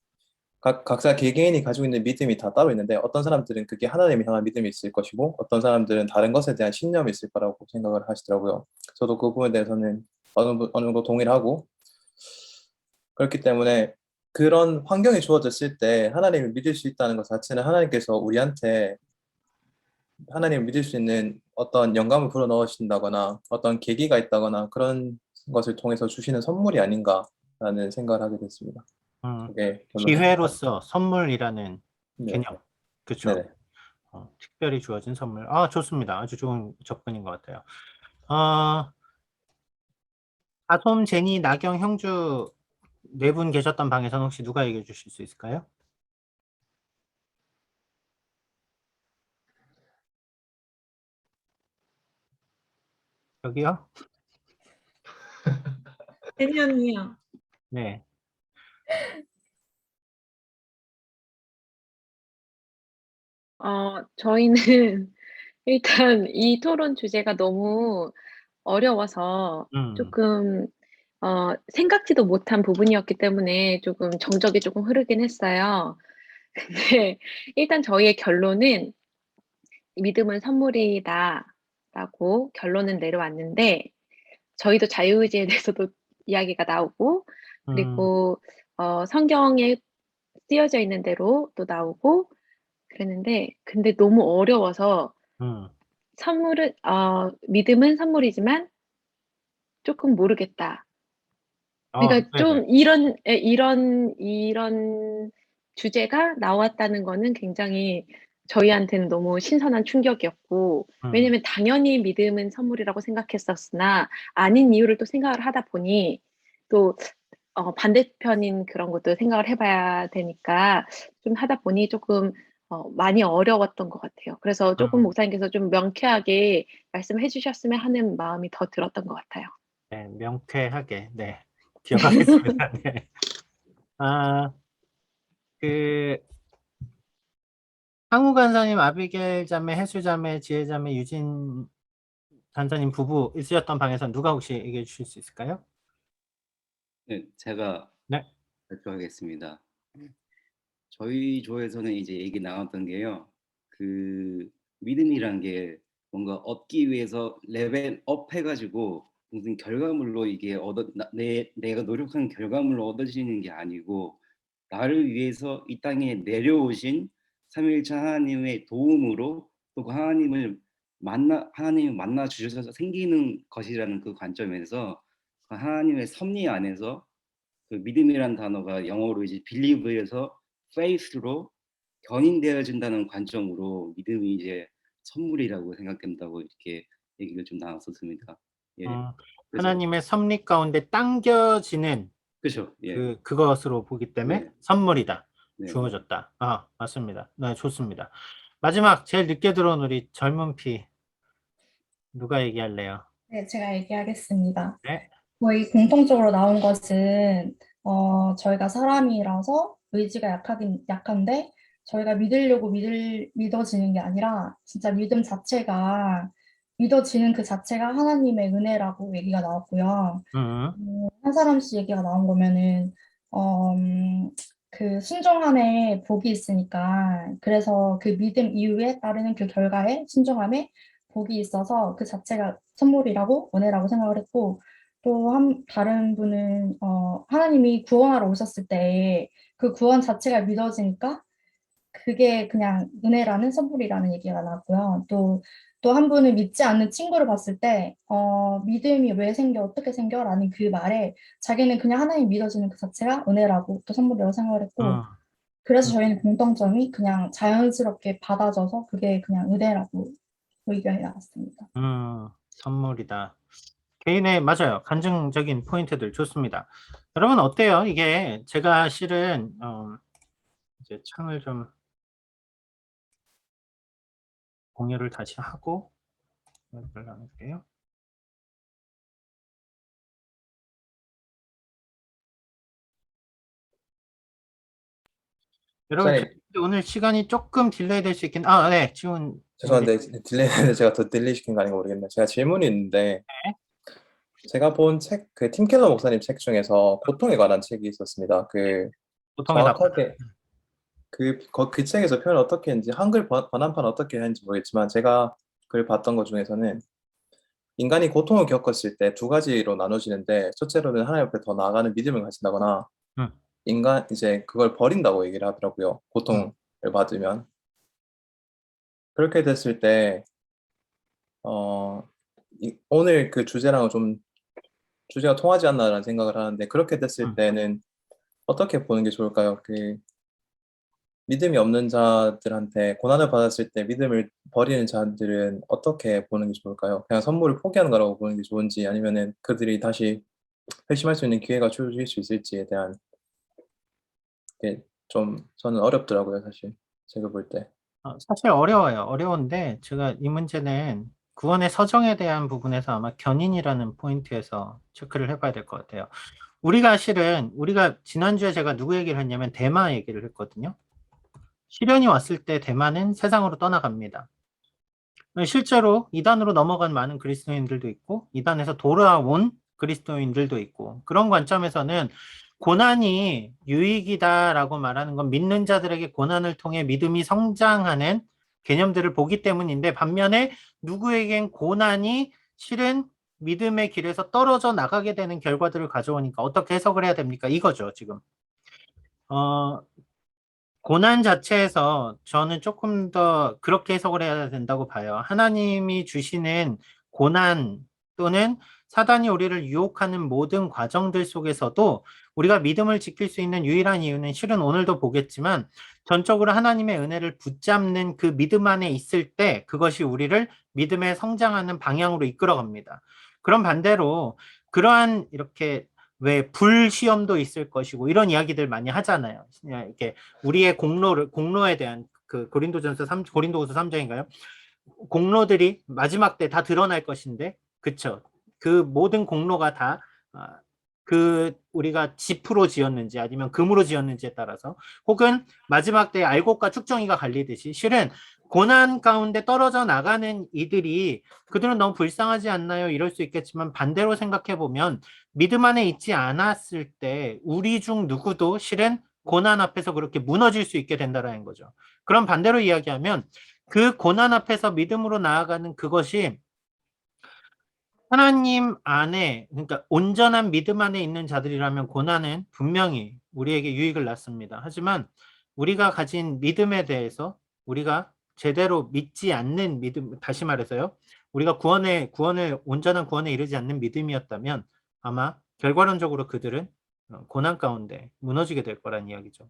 각자 개개인이 가지고 있는 믿음이 다 따로 있는데 어떤 사람들은 그게 하나님을 향한 믿음이 있을 것이고 어떤 사람들은 다른 것에 대한 신념이 있을 거라고 생각을 하시더라고요. 저도 그 부분에 대해서는 어느 정도 동의를 하고 그렇기 때문에 그런 환경이 주어졌을 때 하나님을 믿을 수 있다는 것 자체는 하나님께서 우리한테 하나님을 믿을 수 있는 어떤 영감을 불어넣으신다거나 어떤 계기가 있다거나 그런 것을 통해서 주시는 선물이 아닌가라는 생각을 하게 됐습니다. 그게 결론입니다. 기회로서 선물이라는 네. 개념. 그렇죠. 네네. 특별히 주어진 선물. 아, 좋습니다. 아주 좋은 접근인 것 같아요. 아솜, 제니, 나경, 형주 네 분 계셨던 방에서는 혹시 누가 얘기해 주실 수 있을까요? 여기요? 제니 언니요. 네. 저희는 일단 이 토론 주제가 너무 어려워서 조금 생각지도 못한 부분이었기 때문에 조금 정적이 조금 흐르긴 했어요. 근데 일단 저희의 결론은 믿음은 선물이다라고 결론은 내려왔는데 저희도 자유의지에 대해서도 이야기가 나오고 그리고 성경에 쓰여져 있는 대로 또 나오고 그랬는데 근데 너무 어려워서 믿음은 선물이지만 조금 모르겠다. 그러니까 네네. 좀 이런 주제가 나왔다는 거는 굉장히 저희한테는 너무 신선한 충격이었고 왜냐면 당연히 믿음은 선물이라고 생각했었으나 아닌 이유를 또 생각을 하다 보니 또 반대편인 그런 것도 생각을 해봐야 되니까 좀 하다 보니 조금 많이 어려웠던 것 같아요. 그래서 조금 목사님께서 좀 명쾌하게 말씀해 주셨으면 하는 마음이 더 들었던 것 같아요. 네, 명쾌하게. 네. 기억하겠습니다. 네. 항우 간사님, 아비게일 자매, 해수 자매, 지혜 자매, 유진 간사님 부부 있으셨던 방에서 누가 혹시 얘기해 주실 수 있을까요? 네, 제가 네. 발표하겠습니다. 저희 조에서는 이제 얘기 나왔던 게요. 그 믿음이란 게 뭔가 얻기 위해서 레벨업 해가지고 무슨 결과물로 이게 내가 노력한 결과물로 얻어지는 게 아니고 나를 위해서 이 땅에 내려오신 삼위일체 하나님의 도움으로 또 그 하나님을 만나 주셔서 생기는 것이라는 그 관점에서 그 하나님의 섭리 안에서 그 믿음이란 단어가 영어로 이제 believe에서 faith로 견인되어진다는 관점으로 믿음이 이제 선물이라고 생각된다고 이렇게 얘기를 좀 나눴었습니다. 예. 하나님의 섭리 가운데 당겨지는 그렇죠. 예. 그것으로 보기 때문에 네. 선물이다. 네. 주어졌다. 맞습니다. 네, 좋습니다. 마지막 제일 늦게 들어온 우리 젊은 피 누가 얘기할래요? 네, 제가 얘기하겠습니다. 네. 저희 공통적으로 나온 것은 저희가 사람이라서 의지가 약한데 저희가 믿어지는 게 아니라 진짜 믿음 자체가 믿어지는 그 자체가 하나님의 은혜라고 얘기가 나왔고요. 한 사람씩 얘기가 나온 거면은 그 순종함에 복이 있으니까 그래서 그 믿음 이후에 따르는 그 결과에 순종함에 복이 있어서 그 자체가 선물이라고 은혜라고 생각을 했고 또 다른 분은 하나님이 구원하러 오셨을 때 그 구원 자체가 믿어지니까 그게 그냥 은혜라는 선물이라는 얘기가 나왔고요. 또 한 분은 믿지 않는 친구를 봤을 때, 믿음이 왜 생겨, 어떻게 생겨? 라는 그 말에 자기는 그냥 하나님 믿어지는 그 자체가 은혜라고 또 선물이라고 생각을 했고, 그래서 저희는 공통점이 그냥 자연스럽게 받아져서 그게 그냥 은혜라고 의견이 나왔습니다. 선물이다. 개인의 맞아요. 간증적인 포인트들 좋습니다. 여러분 어때요? 이게 제가 실은 이제 창을 좀 공유를 다시 하고 나눌게요. 여러분 목사님, 오늘 시간이 조금 딜레이 될 수 있긴 네 지금 죄송한데 딜레이는 제가 더 딜레이 시킨 거 아닌가 모르겠네요. 제가 질문이 있는데 제가 본 책, 그 팀 켈러 목사님 책 중에서 고통에 관한 책이 있었습니다. 그 고통의 정확하게 그 책에서 표현을 어떻게 했는지 한글 번안판 어떻게 했는지 모르겠지만 제가 글 봤던 것 중에서는 인간이 고통을 겪었을 때 두 가지로 나눠지는데 첫째로는 하나님 앞에 더 나아가는 믿음을 가진다거나 인간 이제 그걸 버린다고 얘기를 하더라고요. 고통을 받으면 그렇게 됐을 때 오늘 그 주제랑은 좀 주제가 통하지 않나라는 생각을 하는데 그렇게 됐을 때는 어떻게 보는 게 좋을까요? 그 믿음이 없는 자들한테 고난을 받았을 때 믿음을 버리는 자들은 어떻게 보는 게 좋을까요? 그냥 선물을 포기하는 거라고 보는 게 좋은지 아니면은 그들이 다시 회심할 수 있는 기회가 주어질 수 있을지에 대한 게 좀 저는 어렵더라고요, 사실 제가 볼 때. 사실 어려워요. 어려운데 제가 이 문제는 구원의 서정에 대한 부분에서 아마 견인이라는 포인트에서 체크를 해봐야 될 것 같아요. 우리가 지난주에 제가 누구 얘기를 했냐면 대마 얘기를 했거든요. 시련이 왔을 때 대마는 세상으로 떠나갑니다. 실제로 이단으로 넘어간 많은 그리스도인들도 있고 이단에서 돌아온 그리스도인들도 있고 그런 관점에서는 고난이 유익이다라고 말하는 건 믿는 자들에게 고난을 통해 믿음이 성장하는 개념들을 보기 때문인데 반면에 누구에겐 고난이 실은 믿음의 길에서 떨어져 나가게 되는 결과들을 가져오니까 어떻게 해석을 해야 됩니까? 이거죠, 지금. 고난 자체에서 저는 조금 더 그렇게 해석을 해야 된다고 봐요. 하나님이 주시는 고난 또는 사단이 우리를 유혹하는 모든 과정들 속에서도 우리가 믿음을 지킬 수 있는 유일한 이유는 실은 오늘도 보겠지만 전적으로 하나님의 은혜를 붙잡는 그 믿음 안에 있을 때 그것이 우리를 믿음에 성장하는 방향으로 이끌어갑니다. 그럼 반대로 그러한 이렇게 왜 불시험도 있을 것이고 이런 이야기들 많이 하잖아요. 그냥 이렇게 우리의 공로에 대한 그 고린도후서 3장인가요? 공로들이 마지막 때 다 드러날 것인데, 그쵸? 그 모든 공로가 다 그 우리가 지프로 지었는지 아니면 금으로 지었는지에 따라서 혹은 마지막 때 알곡과 축정이가 갈리듯이 실은 고난 가운데 떨어져 나가는 이들이 그들은 너무 불쌍하지 않나요? 이럴 수 있겠지만 반대로 생각해 보면 믿음 안에 있지 않았을 때 우리 중 누구도 실은 고난 앞에서 그렇게 무너질 수 있게 된다는 거죠. 그럼 반대로 이야기하면 그 고난 앞에서 믿음으로 나아가는 그것이 하나님 안에, 그러니까 온전한 믿음 안에 있는 자들이라면 고난은 분명히 우리에게 유익을 낳습니다. 하지만 우리가 가진 믿음에 대해서 우리가 제대로 믿지 않는 믿음, 다시 말해서요. 우리가 온전한 구원에 이르지 않는 믿음이었다면 아마 결과론적으로 그들은 고난 가운데 무너지게 될 거란 이야기죠.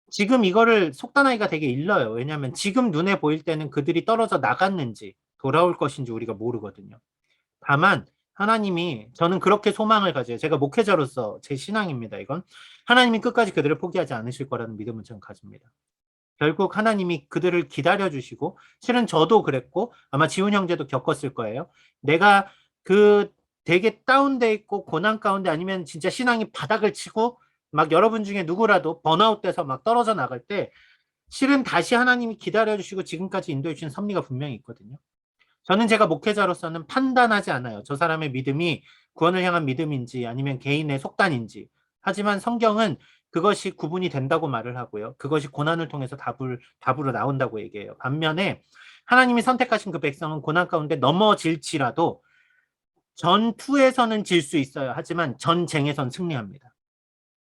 지금 이거를 속단하기가 되게 일러요. 왜냐하면 지금 눈에 보일 때는 그들이 떨어져 나갔는지 돌아올 것인지 우리가 모르거든요. 다만 하나님이 저는 그렇게 소망을 가져요. 제가 목회자로서 제 신앙입니다. 이건 하나님이 끝까지 그들을 포기하지 않으실 거라는 믿음을 저는 가집니다. 결국 하나님이 그들을 기다려주시고 실은 저도 그랬고 아마 지훈 형제도 겪었을 거예요. 내가 그 되게 다운돼 있고 고난 가운데 아니면 진짜 신앙이 바닥을 치고 막 여러분 중에 누구라도 번아웃 돼서 막 떨어져 나갈 때 실은 다시 하나님이 기다려주시고 지금까지 인도해 주신 섭리가 분명히 있거든요. 저는 제가 목회자로서는 판단하지 않아요. 저 사람의 믿음이 구원을 향한 믿음인지 아니면 개인의 속단인지. 하지만 성경은 그것이 구분이 된다고 말을 하고요. 그것이 고난을 통해서 답으로 나온다고 얘기해요. 반면에 하나님이 선택하신 그 백성은 고난 가운데 넘어질지라도 전투에서는 질 수 있어요. 하지만 전쟁에선 승리합니다.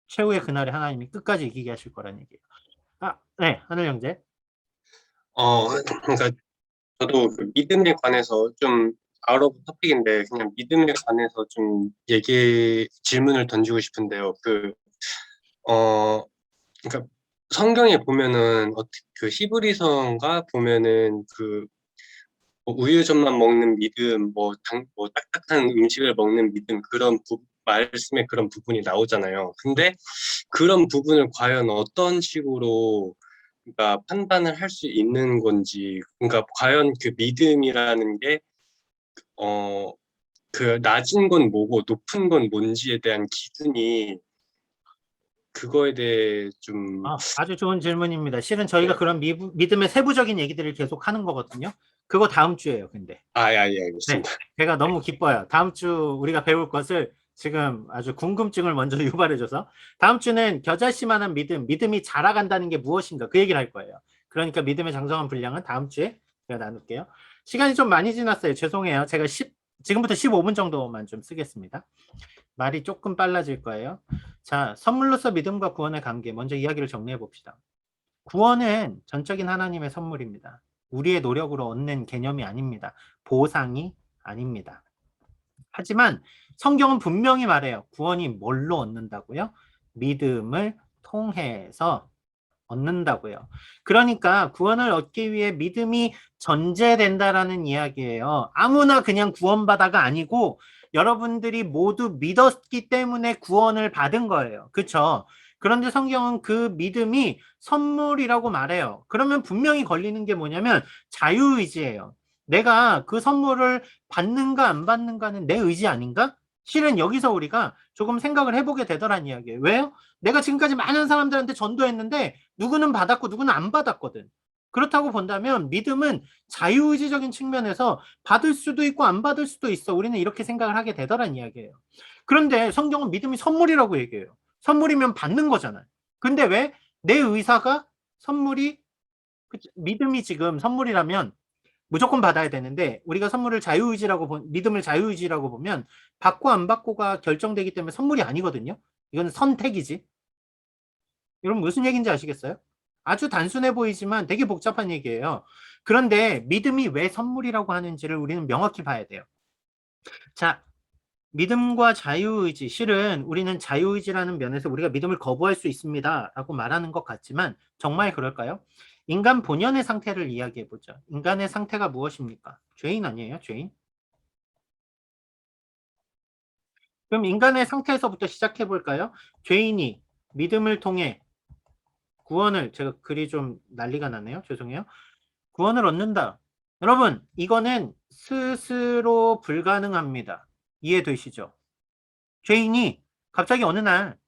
최후의 그날에 하나님이 끝까지 이기게 하실 거라는 얘기예요. 네, 하늘 형제. 그러니까 저도 그 믿음에 관해서 좀 아웃 오브 토픽인데 그냥 믿음에 관해서 좀 질문을 던지고 싶은데요. 그러니까 성경에 보면은 그 히브리서인가 보면은 뭐 우유젓만 먹는 믿음, 뭐 딱딱한 음식을 먹는 믿음 그런 말씀에 그런 부분이 나오잖아요. 근데 그런 부분을 과연 어떤 식으로 그러니까 판단을 할 수 있는 건지, 그러니까 과연 그 믿음이라는 게 그 낮은 건 뭐고 높은 건 뭔지에 대한 기준이 그거에 대해 좀 아주 좋은 질문입니다. 실은 저희가 네. 그런 믿음의 세부적인 얘기들을 계속 하는 거거든요. 그거 다음 주예요, 근데. 예, 네, 알겠습니다. 제가 너무 기뻐요. 다음 주 우리가 배울 것을 지금 아주 궁금증을 먼저 유발해줘서 다음 주는 겨자씨만한 믿음이 자라간다는 게 무엇인가 그 얘기를 할 거예요. 그러니까 믿음의 장성한 분량은 다음 주에 제가 나눌게요. 시간이 좀 많이 지났어요. 죄송해요. 제가 지금부터 15분 정도만 좀 쓰겠습니다. 말이 조금 빨라질 거예요. 자, 선물로서 믿음과 구원의 관계 먼저 이야기를 정리해 봅시다. 구원은 전적인 하나님의 선물입니다. 우리의 노력으로 얻는 개념이 아닙니다. 보상이 아닙니다. 하지만 성경은 분명히 말해요. 구원이 뭘로 얻는다고요? 믿음을 통해서 얻는다고요. 그러니까 구원을 얻기 위해 믿음이 전제된다라는 이야기예요. 아무나 그냥 구원받아가 아니고 여러분들이 모두 믿었기 때문에 구원을 받은 거예요. 그렇죠? 그런데 성경은 그 믿음이 선물이라고 말해요. 그러면 분명히 걸리는 게 뭐냐면 자유의지예요. 내가 그 선물을 받는가 안 받는가는 내 의지 아닌가? 실은 여기서 우리가 조금 생각을 해보게 되더란 이야기예요. 왜요? 내가 지금까지 많은 사람들한테 전도했는데 누구는 받았고 누구는 안 받았거든. 그렇다고 본다면 믿음은 자유의지적인 측면에서 받을 수도 있고 안 받을 수도 있어. 우리는 이렇게 생각을 하게 되더란 이야기예요. 그런데 성경은 믿음이 선물이라고 얘기해요. 선물이면 받는 거잖아요. 근데 왜 내 의사가 믿음이 지금 선물이라면 무조건 받아야 되는데 우리가 믿음을 자유의지라고 보면 받고 안 받고가 결정되기 때문에 선물이 아니거든요. 이건 선택이지. 여러분 무슨 얘기인지 아시겠어요? 아주 단순해 보이지만 되게 복잡한 얘기예요. 그런데 믿음이 왜 선물이라고 하는지를 우리는 명확히 봐야 돼요. 자, 믿음과 자유의지, 실은 우리는 자유의지라는 면에서 우리가 믿음을 거부할 수 있습니다 라고 말하는 것 같지만 정말 그럴까요? 인간 본연의 상태를 이야기해 보죠. 인간의 상태가 무엇입니까? 죄인 아니에요? 죄인? 그럼 인간의 상태에서부터 시작해 볼까요? 죄인이 믿음을 통해 구원을, 제가 글이 좀 난리가 나네요. 죄송해요. 구원을 얻는다. 여러분, 이거는 스스로 불가능합니다. 이해되시죠? 죄인이 갑자기 어느 날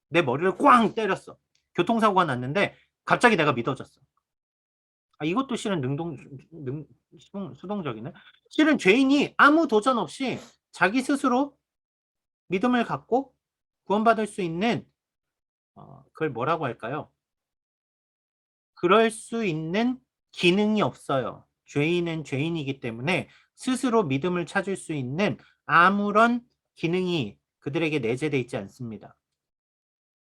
내 머리를 꽝 때렸어. 교통사고가 났는데 갑자기 내가 믿어졌어. 이것도 실은 수동적이네. 실은 죄인이 아무 도전 없이 자기 스스로 믿음을 갖고 구원받을 수 있는 그걸 뭐라고 할까요? 그럴 수 있는 기능이 없어요. 죄인은 죄인이기 때문에 스스로 믿음을 찾을 수 있는 아무런 기능이 그들에게 내재되어 있지 않습니다.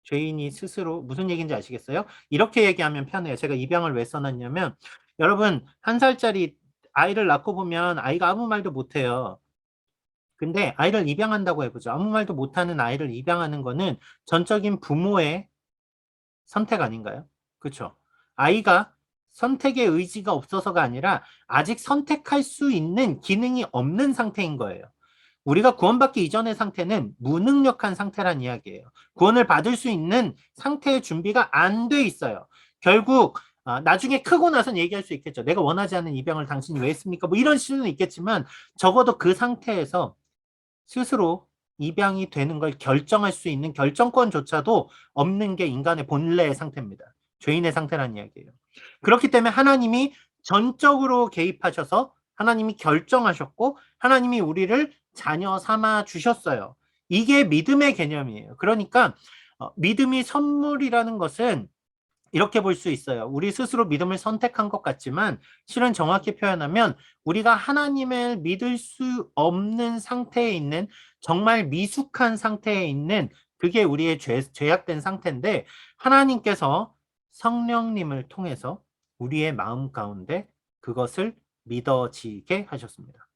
죄인이 스스로 무슨 얘기인지 아시겠어요? 이렇게 얘기하면 편해요. 제가 입양을 왜 써놨냐면 여러분 1살짜리 아이를 낳고 보면 아이가 아무 말도 못해요. 근데 아이를 입양한다고 해보죠. 아무 말도 못하는 아이를 입양하는 거는 전적인 부모의 선택 아닌가요? 그렇죠? 아이가 선택의 의지가 없어서가 아니라 아직 선택할 수 있는 기능이 없는 상태인 거예요. 우리가 구원받기 이전의 상태는 무능력한 상태란 이야기예요. 구원을 받을 수 있는 상태의 준비가 안 돼 있어요. 결국 나중에 크고 나서는 얘기할 수 있겠죠. 내가 원하지 않는 입양을 당신이 왜 했습니까? 뭐 이런 수는 있겠지만 적어도 그 상태에서 스스로 입양이 되는 걸 결정할 수 있는 결정권조차도 없는 게 인간의 본래의 상태입니다. 죄인의 상태란 이야기예요. 그렇기 때문에 하나님이 전적으로 개입하셔서 하나님이 결정하셨고 하나님이 우리를 자녀 삼아 주셨어요. 이게 믿음의 개념이에요. 그러니까 믿음이 선물이라는 것은 이렇게 볼 수 있어요. 우리 스스로 믿음을 선택한 것 같지만 실은 정확히 표현하면 우리가 하나님을 믿을 수 없는 상태에 있는 정말 미숙한 상태에 있는 그게 우리의 죄악된 상태인데 하나님께서 성령님을 통해서 우리의 마음 가운데 그것을 믿어지게 하셨습니다.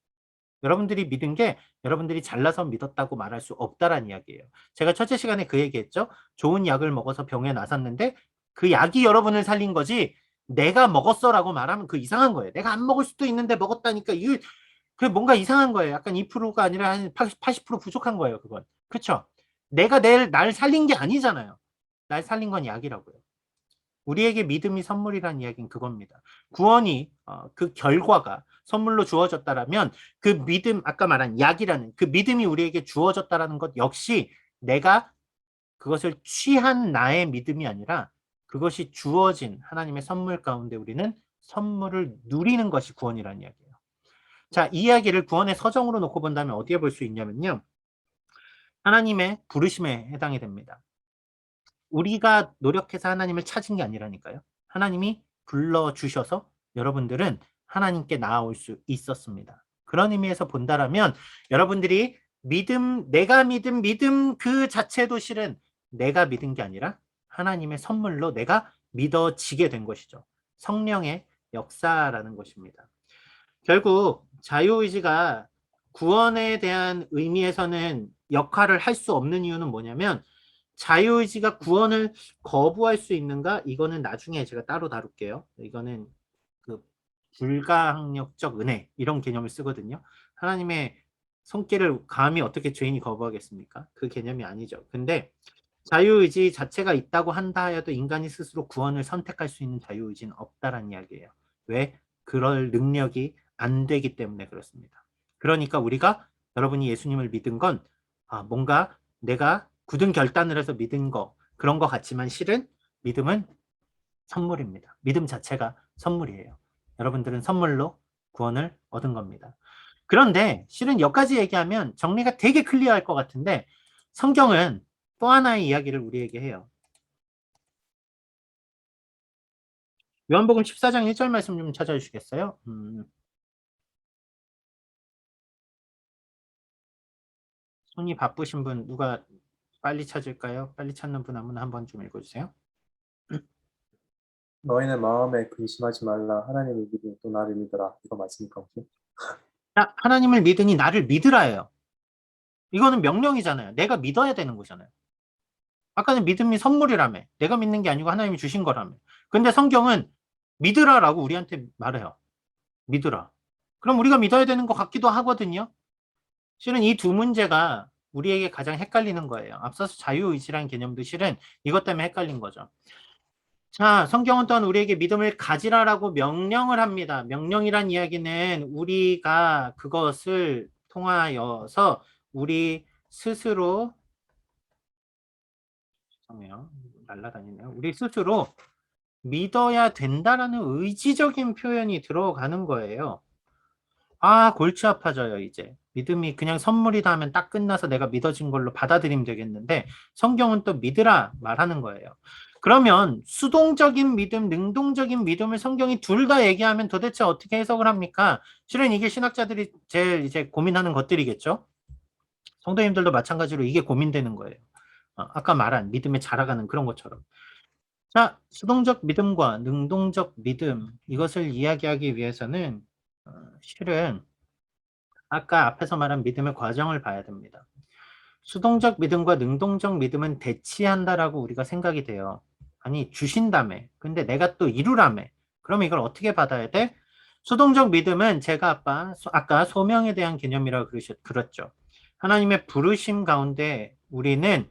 여러분들이 믿은 게 여러분들이 잘나서 믿었다고 말할 수 없다라는 이야기예요. 제가 첫째 시간에 그 얘기했죠. 좋은 약을 먹어서 병에 나섰는데 그 약이 여러분을 살린 거지 내가 먹었어라고 말하면 그 이상한 거예요. 내가 안 먹을 수도 있는데 먹었다니까 그 뭔가 이상한 거예요. 약간 2%가 아니라 한 80% 부족한 거예요. 그건. 그렇죠? 내가 날 살린 게 아니잖아요. 날 살린 건 약이라고요. 우리에게 믿음이 선물이라는 이야기는 그겁니다. 구원이 그 결과가 선물로 주어졌다라면 그 믿음, 아까 말한 약이라는 그 믿음이 우리에게 주어졌다라는 것 역시 내가 그것을 취한 나의 믿음이 아니라 그것이 주어진 하나님의 선물 가운데 우리는 선물을 누리는 것이 구원이라는 이야기예요. 자, 이 이야기를 구원의 서정으로 놓고 본다면 어디에 볼 수 있냐면요. 하나님의 부르심에 해당이 됩니다. 우리가 노력해서 하나님을 찾은 게 아니라니까요. 하나님이 불러주셔서 여러분들은 하나님께 나아올 수 있었습니다. 그런 의미에서 본다라면 여러분들이 내가 믿은 믿음 그 자체도 실은 내가 믿은 게 아니라 하나님의 선물로 내가 믿어지게 된 것이죠. 성령의 역사라는 것입니다. 결국 자유의지가 구원에 대한 의미에서는 역할을 할 수 없는 이유는 뭐냐면 자유의지가 구원을 거부할 수 있는가? 이거는 나중에 제가 따로 다룰게요. 이거는 그 불가항력적 은혜 이런 개념을 쓰거든요. 하나님의 손길을 감히 어떻게 죄인이 거부하겠습니까? 그 개념이 아니죠. 근데 자유의지 자체가 있다고 한다 하여도 인간이 스스로 구원을 선택할 수 있는 자유의지는 없다라는 이야기예요. 왜? 그럴 능력이 안 되기 때문에 그렇습니다. 그러니까 우리가 여러분이 예수님을 믿은 건 뭔가 내가 굳은 결단을 해서 믿은 거 그런 거 같지만 실은 믿음은 선물입니다. 믿음 자체가 선물이에요. 여러분들은 선물로 구원을 얻은 겁니다. 그런데 실은 여기까지 얘기하면 정리가 되게 클리어할 것 같은데 성경은 또 하나의 이야기를 우리에게 해요. 요한복음 14장 1절 말씀 좀 찾아주시겠어요? 손이 바쁘신 분 누가 빨리 찾을까요? 빨리 찾는 분 한번 좀 읽어주세요. 너희는 마음에 근심하지 말라. 하나님을 믿으니 또 나를 믿어라. 이거 맞습니까 혹시? 자, 하나님을 믿으니 나를 믿으라예요. 이거는 명령이잖아요. 내가 믿어야 되는 거잖아요. 아까는 믿음이 선물이라며. 내가 믿는 게 아니고 하나님이 주신 거라며. 근데 성경은 믿으라라고 우리한테 말해요. 믿으라. 그럼 우리가 믿어야 되는 것 같기도 하거든요. 실은 이 두 문제가 우리에게 가장 헷갈리는 거예요. 앞서서 자유의지라는 개념도 실은 이것 때문에 헷갈린 거죠. 자, 성경은 또한 우리에게 믿음을 가지라라고 명령을 합니다. 명령이란 이야기는 우리가 그것을 통하여서 우리 스스로 날라다니네요. 우리 스스로 믿어야 된다라는 의지적인 표현이 들어가는 거예요. 골치 아파져요, 이제. 믿음이 그냥 선물이다 하면 딱 끝나서 내가 믿어진 걸로 받아들이면 되겠는데 성경은 또 믿으라 말하는 거예요. 그러면 수동적인 믿음, 능동적인 믿음을 성경이 둘 다 얘기하면 도대체 어떻게 해석을 합니까? 실은 이게 신학자들이 제일 이제 고민하는 것들이겠죠. 성도님들도 마찬가지로 이게 고민되는 거예요. 아까 말한 믿음에 자라가는 그런 것처럼. 자, 수동적 믿음과 능동적 믿음 이것을 이야기하기 위해서는 실은 아까 앞에서 말한 믿음의 과정을 봐야 됩니다. 수동적 믿음과 능동적 믿음은 대치한다라고 우리가 생각이 돼요. 아니 주신다며. 근데 내가 또 이루라며. 그럼 이걸 어떻게 받아야 돼? 수동적 믿음은 제가 아까 소명에 대한 개념이라고 그랬죠. 하나님의 부르심 가운데 우리는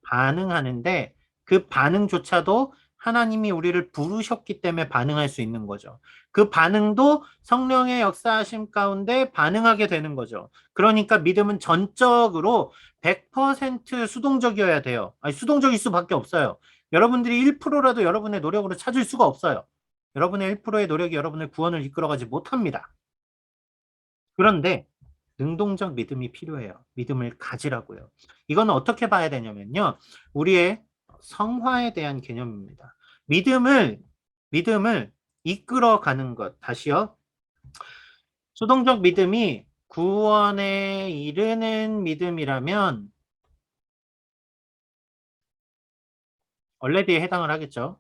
반응하는데 그 반응조차도 하나님이 우리를 부르셨기 때문에 반응할 수 있는 거죠. 그 반응도 성령의 역사하심 가운데 반응하게 되는 거죠. 그러니까 믿음은 전적으로 100% 수동적이어야 돼요. 수동적일 수밖에 없어요. 여러분들이 1%라도 여러분의 노력으로 찾을 수가 없어요. 여러분의 1%의 노력이 여러분의 구원을 이끌어가지 못합니다. 그런데 능동적 믿음이 필요해요. 믿음을 가지라고요. 이건 어떻게 봐야 되냐면요. 우리의 성화에 대한 개념입니다. 믿음을 이끌어가는 것. 다시요. 수동적 믿음이 구원에 이르는 믿음이라면 already에 해당을 하겠죠.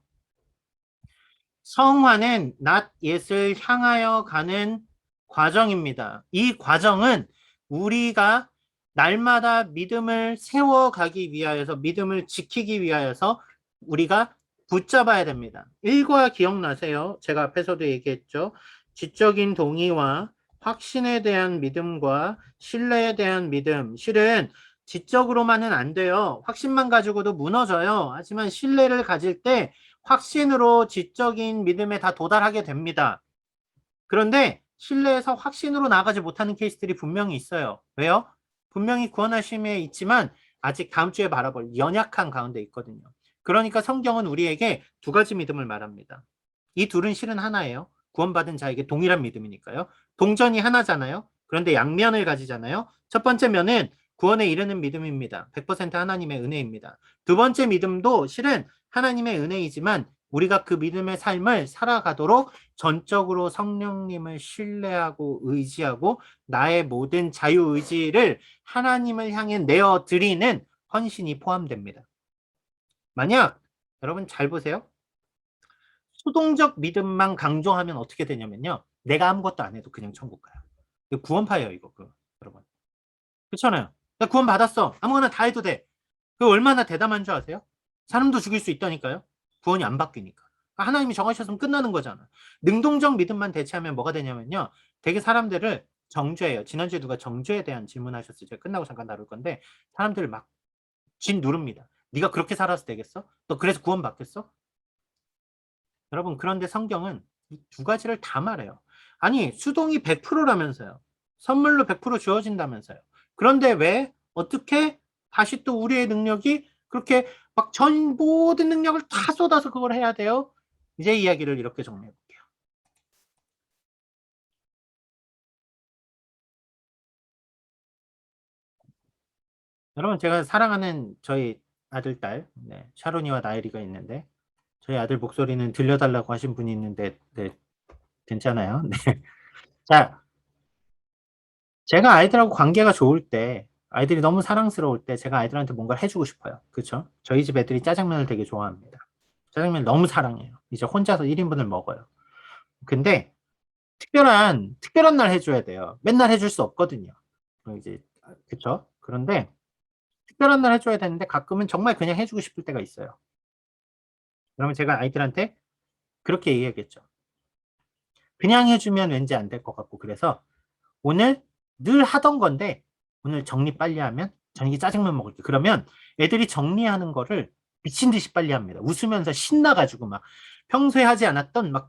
성화는 not yet을 향하여 가는 과정입니다. 이 과정은 우리가 날마다 믿음을 세워가기 위하여서, 믿음을 지키기 위하여서 우리가 붙잡아야 됩니다. 읽어야 기억나세요. 제가 앞에서도 얘기했죠. 지적인 동의와 확신에 대한 믿음과 신뢰에 대한 믿음. 실은 지적으로만은 안 돼요. 확신만 가지고도 무너져요. 하지만 신뢰를 가질 때 확신으로 지적인 믿음에 다 도달하게 됩니다. 그런데 신뢰에서 확신으로 나아가지 못하는 케이스들이 분명히 있어요. 왜요? 분명히 구원하심에 있지만 아직 다음 주에 바라볼 연약한 가운데 있거든요. 그러니까 성경은 우리에게 두 가지 믿음을 말합니다. 이 둘은 실은 하나예요. 구원받은 자에게 동일한 믿음이니까요. 동전이 하나잖아요. 그런데 양면을 가지잖아요. 첫 번째 면은 구원에 이르는 믿음입니다. 100% 하나님의 은혜입니다. 두 번째 믿음도 실은 하나님의 은혜이지만 우리가 그 믿음의 삶을 살아가도록 전적으로 성령님을 신뢰하고 의지하고 나의 모든 자유의지를 하나님을 향해 내어드리는 헌신이 포함됩니다. 만약 여러분 잘 보세요. 수동적 믿음만 강조하면 어떻게 되냐면요. 내가 아무것도 안 해도 그냥 천국 가요. 이거 구원파예요, 이거. 여러분. 그렇잖아요. 나 구원 받았어. 아무거나 다 해도 돼. 그 얼마나 대담한 줄 아세요? 사람도 죽일 수 있다니까요. 구원이 안 바뀌니까. 하나님이 정하셨으면 끝나는 거잖아. 능동적 믿음만 대체하면 뭐가 되냐면요. 되게 사람들을 정죄해요. 지난주에 누가 정죄에 대한 질문하셨어요. 제가 끝나고 잠깐 다룰 건데 사람들을 막 진 누릅니다. 네가 그렇게 살아서 되겠어? 너 그래서 구원 받겠어? 여러분, 그런데 성경은 이 두 가지를 다 말해요. 아니, 수동이 100%라면서요. 선물로 100% 주어진다면서요. 그런데 왜? 어떻게? 다시 또 우리의 능력이 그렇게 막 전 모든 능력을 다 쏟아서 그걸 해야 돼요? 이제 이야기를 이렇게 정리해 볼게요. 여러분, 제가 사랑하는 저희 아들, 딸, 네, 샤론이와 나엘이가 있는데 저희 아들 목소리는 들려달라고 하신 분이 있는데 네, 괜찮아요. 네. 자, 제가 아이들하고 관계가 좋을 때, 아이들이 너무 사랑스러울 때 제가 아이들한테 뭔가를 해주고 싶어요. 그렇죠? 저희 집 애들이 짜장면을 되게 좋아합니다. 짜장면 너무 사랑해요. 이제 혼자서 1인분을 먹어요. 근데 특별한 날 해줘야 돼요. 맨날 해줄 수 없거든요. 이제 그렇죠? 그런데 특별한 날 해줘야 되는데 가끔은 정말 그냥 해주고 싶을 때가 있어요. 그러면 제가 아이들한테 그렇게 얘기하겠죠. 그냥 해주면 왠지 안 될 것 같고 그래서 오늘 늘 하던 건데 오늘 정리 빨리 하면 저녁에 짜장면 먹을게. 그러면 애들이 정리하는 거를 미친 듯이 빨리 합니다. 웃으면서 신나가지고 막 평소에 하지 않았던 막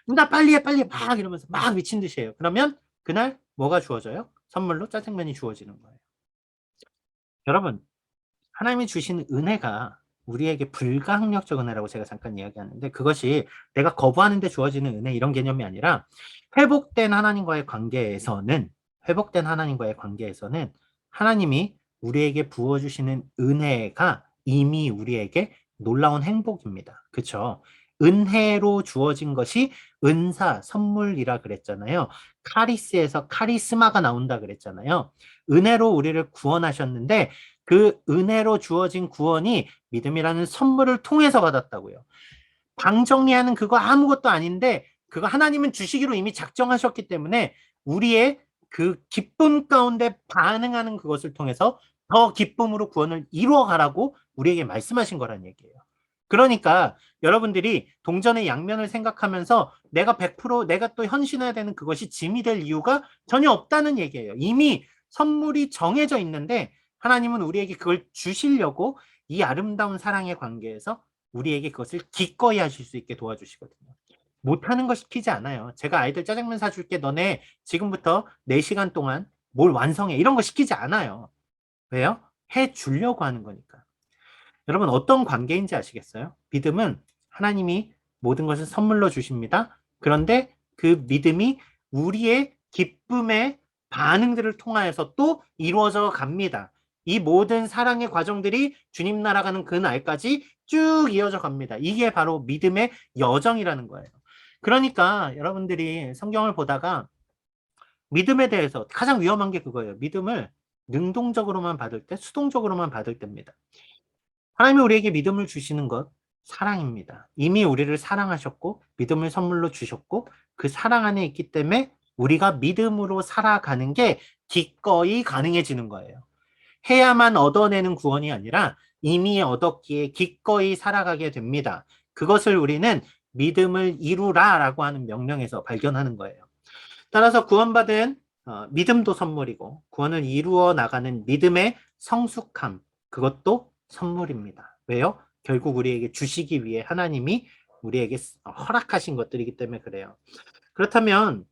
나 빨리 해 막 이러면서 막 미친 듯이 해요. 그러면 그날 뭐가 주어져요? 선물로 짜장면이 주어지는 거예요. 여러분, 하나님이 주신 은혜가 우리에게 불가항력적 은혜라고 제가 잠깐 이야기하는데 그것이 내가 거부하는데 주어지는 은혜 이런 개념이 아니라 회복된 하나님과의 관계에서는 하나님이 우리에게 부어주시는 은혜가 이미 우리에게 놀라운 행복입니다. 그렇죠? 은혜로 주어진 것이 은사, 선물이라 그랬잖아요. 카리스에서 카리스마가 나온다 그랬잖아요. 은혜로 우리를 구원하셨는데 그 은혜로 주어진 구원이 믿음이라는 선물을 통해서 받았다고요. 방 정리하는 그거 아무것도 아닌데 그거 하나님은 주시기로 이미 작정하셨기 때문에 우리의 그 기쁨 가운데 반응하는 그것을 통해서 더 기쁨으로 구원을 이루어가라고 우리에게 말씀하신 거란 얘기예요. 그러니까 여러분들이 동전의 양면을 생각하면서 내가 100% 내가 또 헌신해야 되는 그것이 짐이 될 이유가 전혀 없다는 얘기예요. 이미 선물이 정해져 있는데 하나님은 우리에게 그걸 주시려고 이 아름다운 사랑의 관계에서 우리에게 그것을 기꺼이 하실 수 있게 도와주시거든요. 못하는 거 시키지 않아요. 제가 아이들 짜장면 사줄게. 너네 지금부터 4시간 동안 뭘 완성해. 이런 거 시키지 않아요. 왜요? 해주려고 하는 거니까. 여러분 어떤 관계인지 아시겠어요? 믿음은 하나님이 모든 것을 선물로 주십니다. 그런데 그 믿음이 우리의 기쁨의 반응들을 통하여서 또 이루어져 갑니다. 이 모든 사랑의 과정들이 주님 나라가는 그 날까지 쭉 이어져 갑니다. 이게 바로 믿음의 여정이라는 거예요. 그러니까 여러분들이 성경을 보다가 믿음에 대해서 가장 위험한 게 그거예요. 믿음을 능동적으로만 받을 때, 수동적으로만 받을 때입니다. 하나님이 우리에게 믿음을 주시는 것, 사랑입니다. 이미 우리를 사랑하셨고 믿음을 선물로 주셨고 그 사랑 안에 있기 때문에 우리가 믿음으로 살아가는 게 기꺼이 가능해지는 거예요. 해야만 얻어내는 구원이 아니라 이미 얻었기에 기꺼이 살아가게 됩니다. 그것을 우리는 믿음을 이루라라고 하는 명령에서 발견하는 거예요. 따라서 구원받은 믿음도 선물이고 구원을 이루어 나가는 믿음의 성숙함, 그것도 선물입니다. 왜요? 결국 우리에게 주시기 위해 하나님이 우리에게 허락하신 것들이기 때문에 그래요. 그렇다면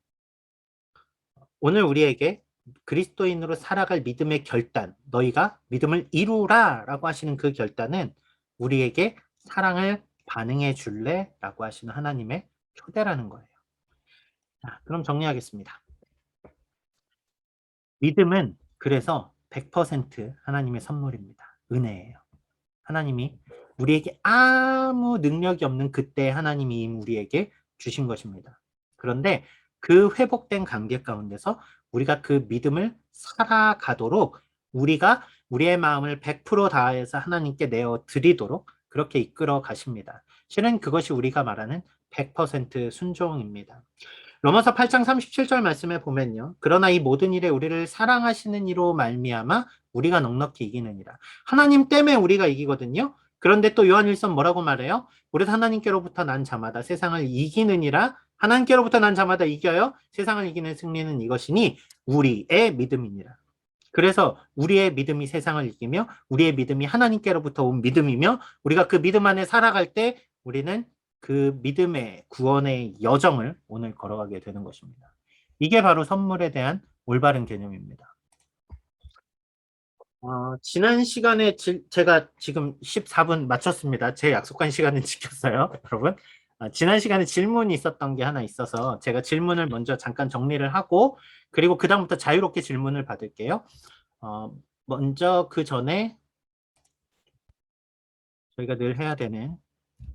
오늘 우리에게 그리스도인으로 살아갈 믿음의 결단, 너희가 믿음을 이루라 라고 하시는 그 결단은 우리에게 사랑을 반응해 줄래? 라고 하시는 하나님의 초대라는 거예요. 자, 그럼 정리하겠습니다. 믿음은 그래서 100% 하나님의 선물입니다. 은혜예요. 하나님이 우리에게 아무 능력이 없는 그때 하나님이 우리에게 주신 것입니다. 그런데 그 회복된 관계 가운데서 우리가 그 믿음을 살아가도록 우리가 우리의 마음을 100% 다해서 하나님께 내어 드리도록 그렇게 이끌어 가십니다. 실은 그것이 우리가 말하는 100% 순종입니다. 로마서 8장 37절 말씀에 보면요. 그러나 이 모든 일에 우리를 사랑하시는 이로 말미암아 우리가 넉넉히 이기느니라. 하나님 때문에 우리가 이기거든요. 그런데 또 요한일서 뭐라고 말해요? 우리 하나님께로부터 난 자마다 세상을 이기느니라. 하나님께로부터 난 자마다 이겨요. 세상을 이기는 승리는 이것이니 우리의 믿음이니라. 그래서 우리의 믿음이 세상을 이기며 우리의 믿음이 하나님께로부터 온 믿음이며 우리가 그 믿음 안에 살아갈 때 우리는 그 믿음의 구원의 여정을 오늘 걸어가게 되는 것입니다. 이게 바로 선물에 대한 올바른 개념입니다. 지난 시간에 제가 지금 14분 마쳤습니다. 제 약속한 시간은 지켰어요, 여러분. 지난 시간에 질문이 있었던 게 하나 있어서 제가 질문을 먼저 잠깐 정리를 하고 그리고 그 다음부터 자유롭게 질문을 받을게요. 먼저 그 전에 저희가 늘 해야 되는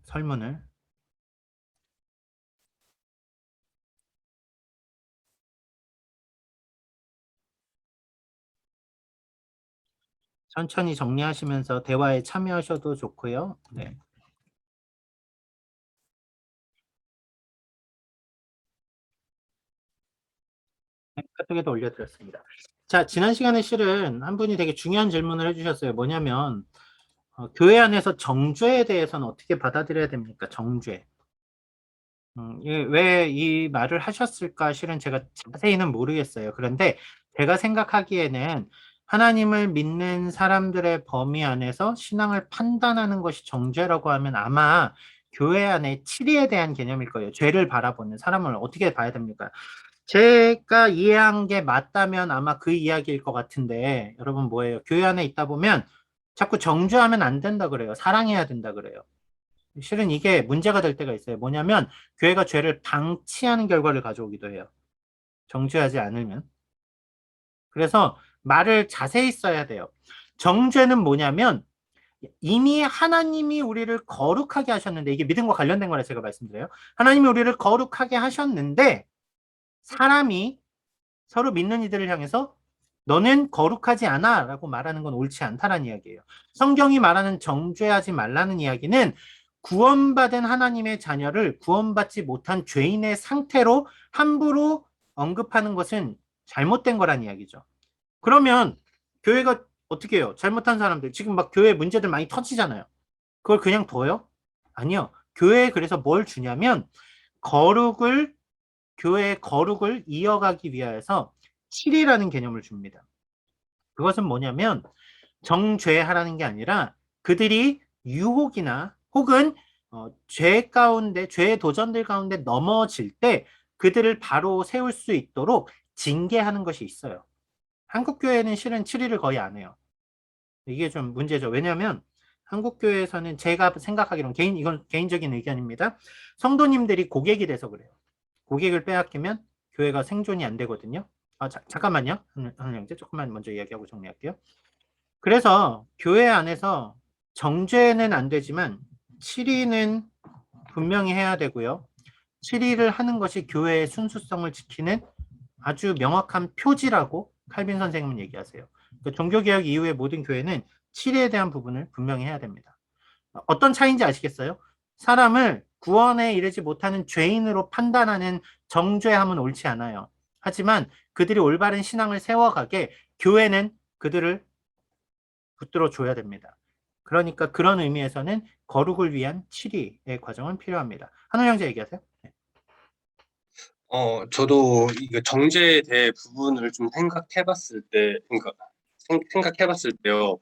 설문을 천천히 정리하시면서 대화에 참여하셔도 좋고요. 네. 카톡에도 올려드렸습니다. 자, 지난 시간에 실은 한 분이 되게 중요한 질문을 해주셨어요. 뭐냐면 교회 안에서 정죄에 대해서는 어떻게 받아들여야 됩니까? 정죄. 왜 이 말을 하셨을까? 실은 제가 자세히는 모르겠어요. 그런데 제가 생각하기에는 하나님을 믿는 사람들의 범위 안에서 신앙을 판단하는 것이 정죄라고 하면 아마 교회 안에 치리에 대한 개념일 거예요. 죄를 바라보는 사람을 어떻게 봐야 됩니까? 제가 이해한 게 맞다면 아마 그 이야기일 것 같은데 여러분 뭐예요? 교회 안에 있다 보면 자꾸 정죄하면 안 된다 그래요. 사랑해야 된다 그래요. 실은 이게 문제가 될 때가 있어요. 뭐냐면 교회가 죄를 방치하는 결과를 가져오기도 해요. 정죄하지 않으면. 그래서 말을 자세히 써야 돼요. 정죄는 뭐냐면 이미 하나님이 우리를 거룩하게 하셨는데 이게 믿음과 관련된 거라 제가 말씀드려요. 하나님이 우리를 거룩하게 하셨는데 사람이 서로 믿는 이들을 향해서 너는 거룩하지 않아 라고 말하는 건 옳지 않다라는 이야기예요. 성경이 말하는 정죄하지 말라는 이야기는 구원받은 하나님의 자녀를 구원받지 못한 죄인의 상태로 함부로 언급하는 것은 잘못된 거란 이야기죠. 그러면 교회가 어떻게 해요? 잘못한 사람들 지금 막 교회 문제들 많이 터지잖아요. 그걸 그냥 둬요? 아니요. 교회에 그래서 뭘 주냐면 교회의 거룩을 이어가기 위하여서 치리라는 개념을 줍니다. 그것은 뭐냐면 정죄하라는 게 아니라 그들이 유혹이나 혹은 죄 가운데 죄의 도전들 가운데 넘어질 때 그들을 바로 세울 수 있도록 징계하는 것이 있어요. 한국 교회는 실은 치리를 거의 안 해요. 이게 좀 문제죠. 왜냐하면 한국 교회에서는 제가 생각하기로는 이건 개인적인 의견입니다. 성도님들이 고객이 돼서 그래요. 고객을 빼앗기면 교회가 생존이 안 되거든요. 잠깐만요. 한영재 조금만 먼저 이야기하고 정리할게요. 그래서 교회 안에서 정죄는 안 되지만 치리는 분명히 해야 되고요. 치리를 하는 것이 교회의 순수성을 지키는 아주 명확한 표지라고 칼빈 선생님은 얘기하세요. 그러니까 종교개혁 이후의 모든 교회는 치리에 대한 부분을 분명히 해야 됩니다. 어떤 차이인지 아시겠어요? 사람을 구원에 이르지 못하는 죄인으로 판단하는 정죄함은 옳지 않아요. 하지만 그들이 올바른 신앙을 세워가게 교회는 그들을 붙들어 줘야 됩니다. 그러니까 그런 의미에서는 거룩을 위한 치리의 과정은 필요합니다. 한우 형제 얘기하세요. 네. 저도 이거 정제에 대해 부분을 좀 생각해봤을 때, 그러니까 생각해봤을 때요.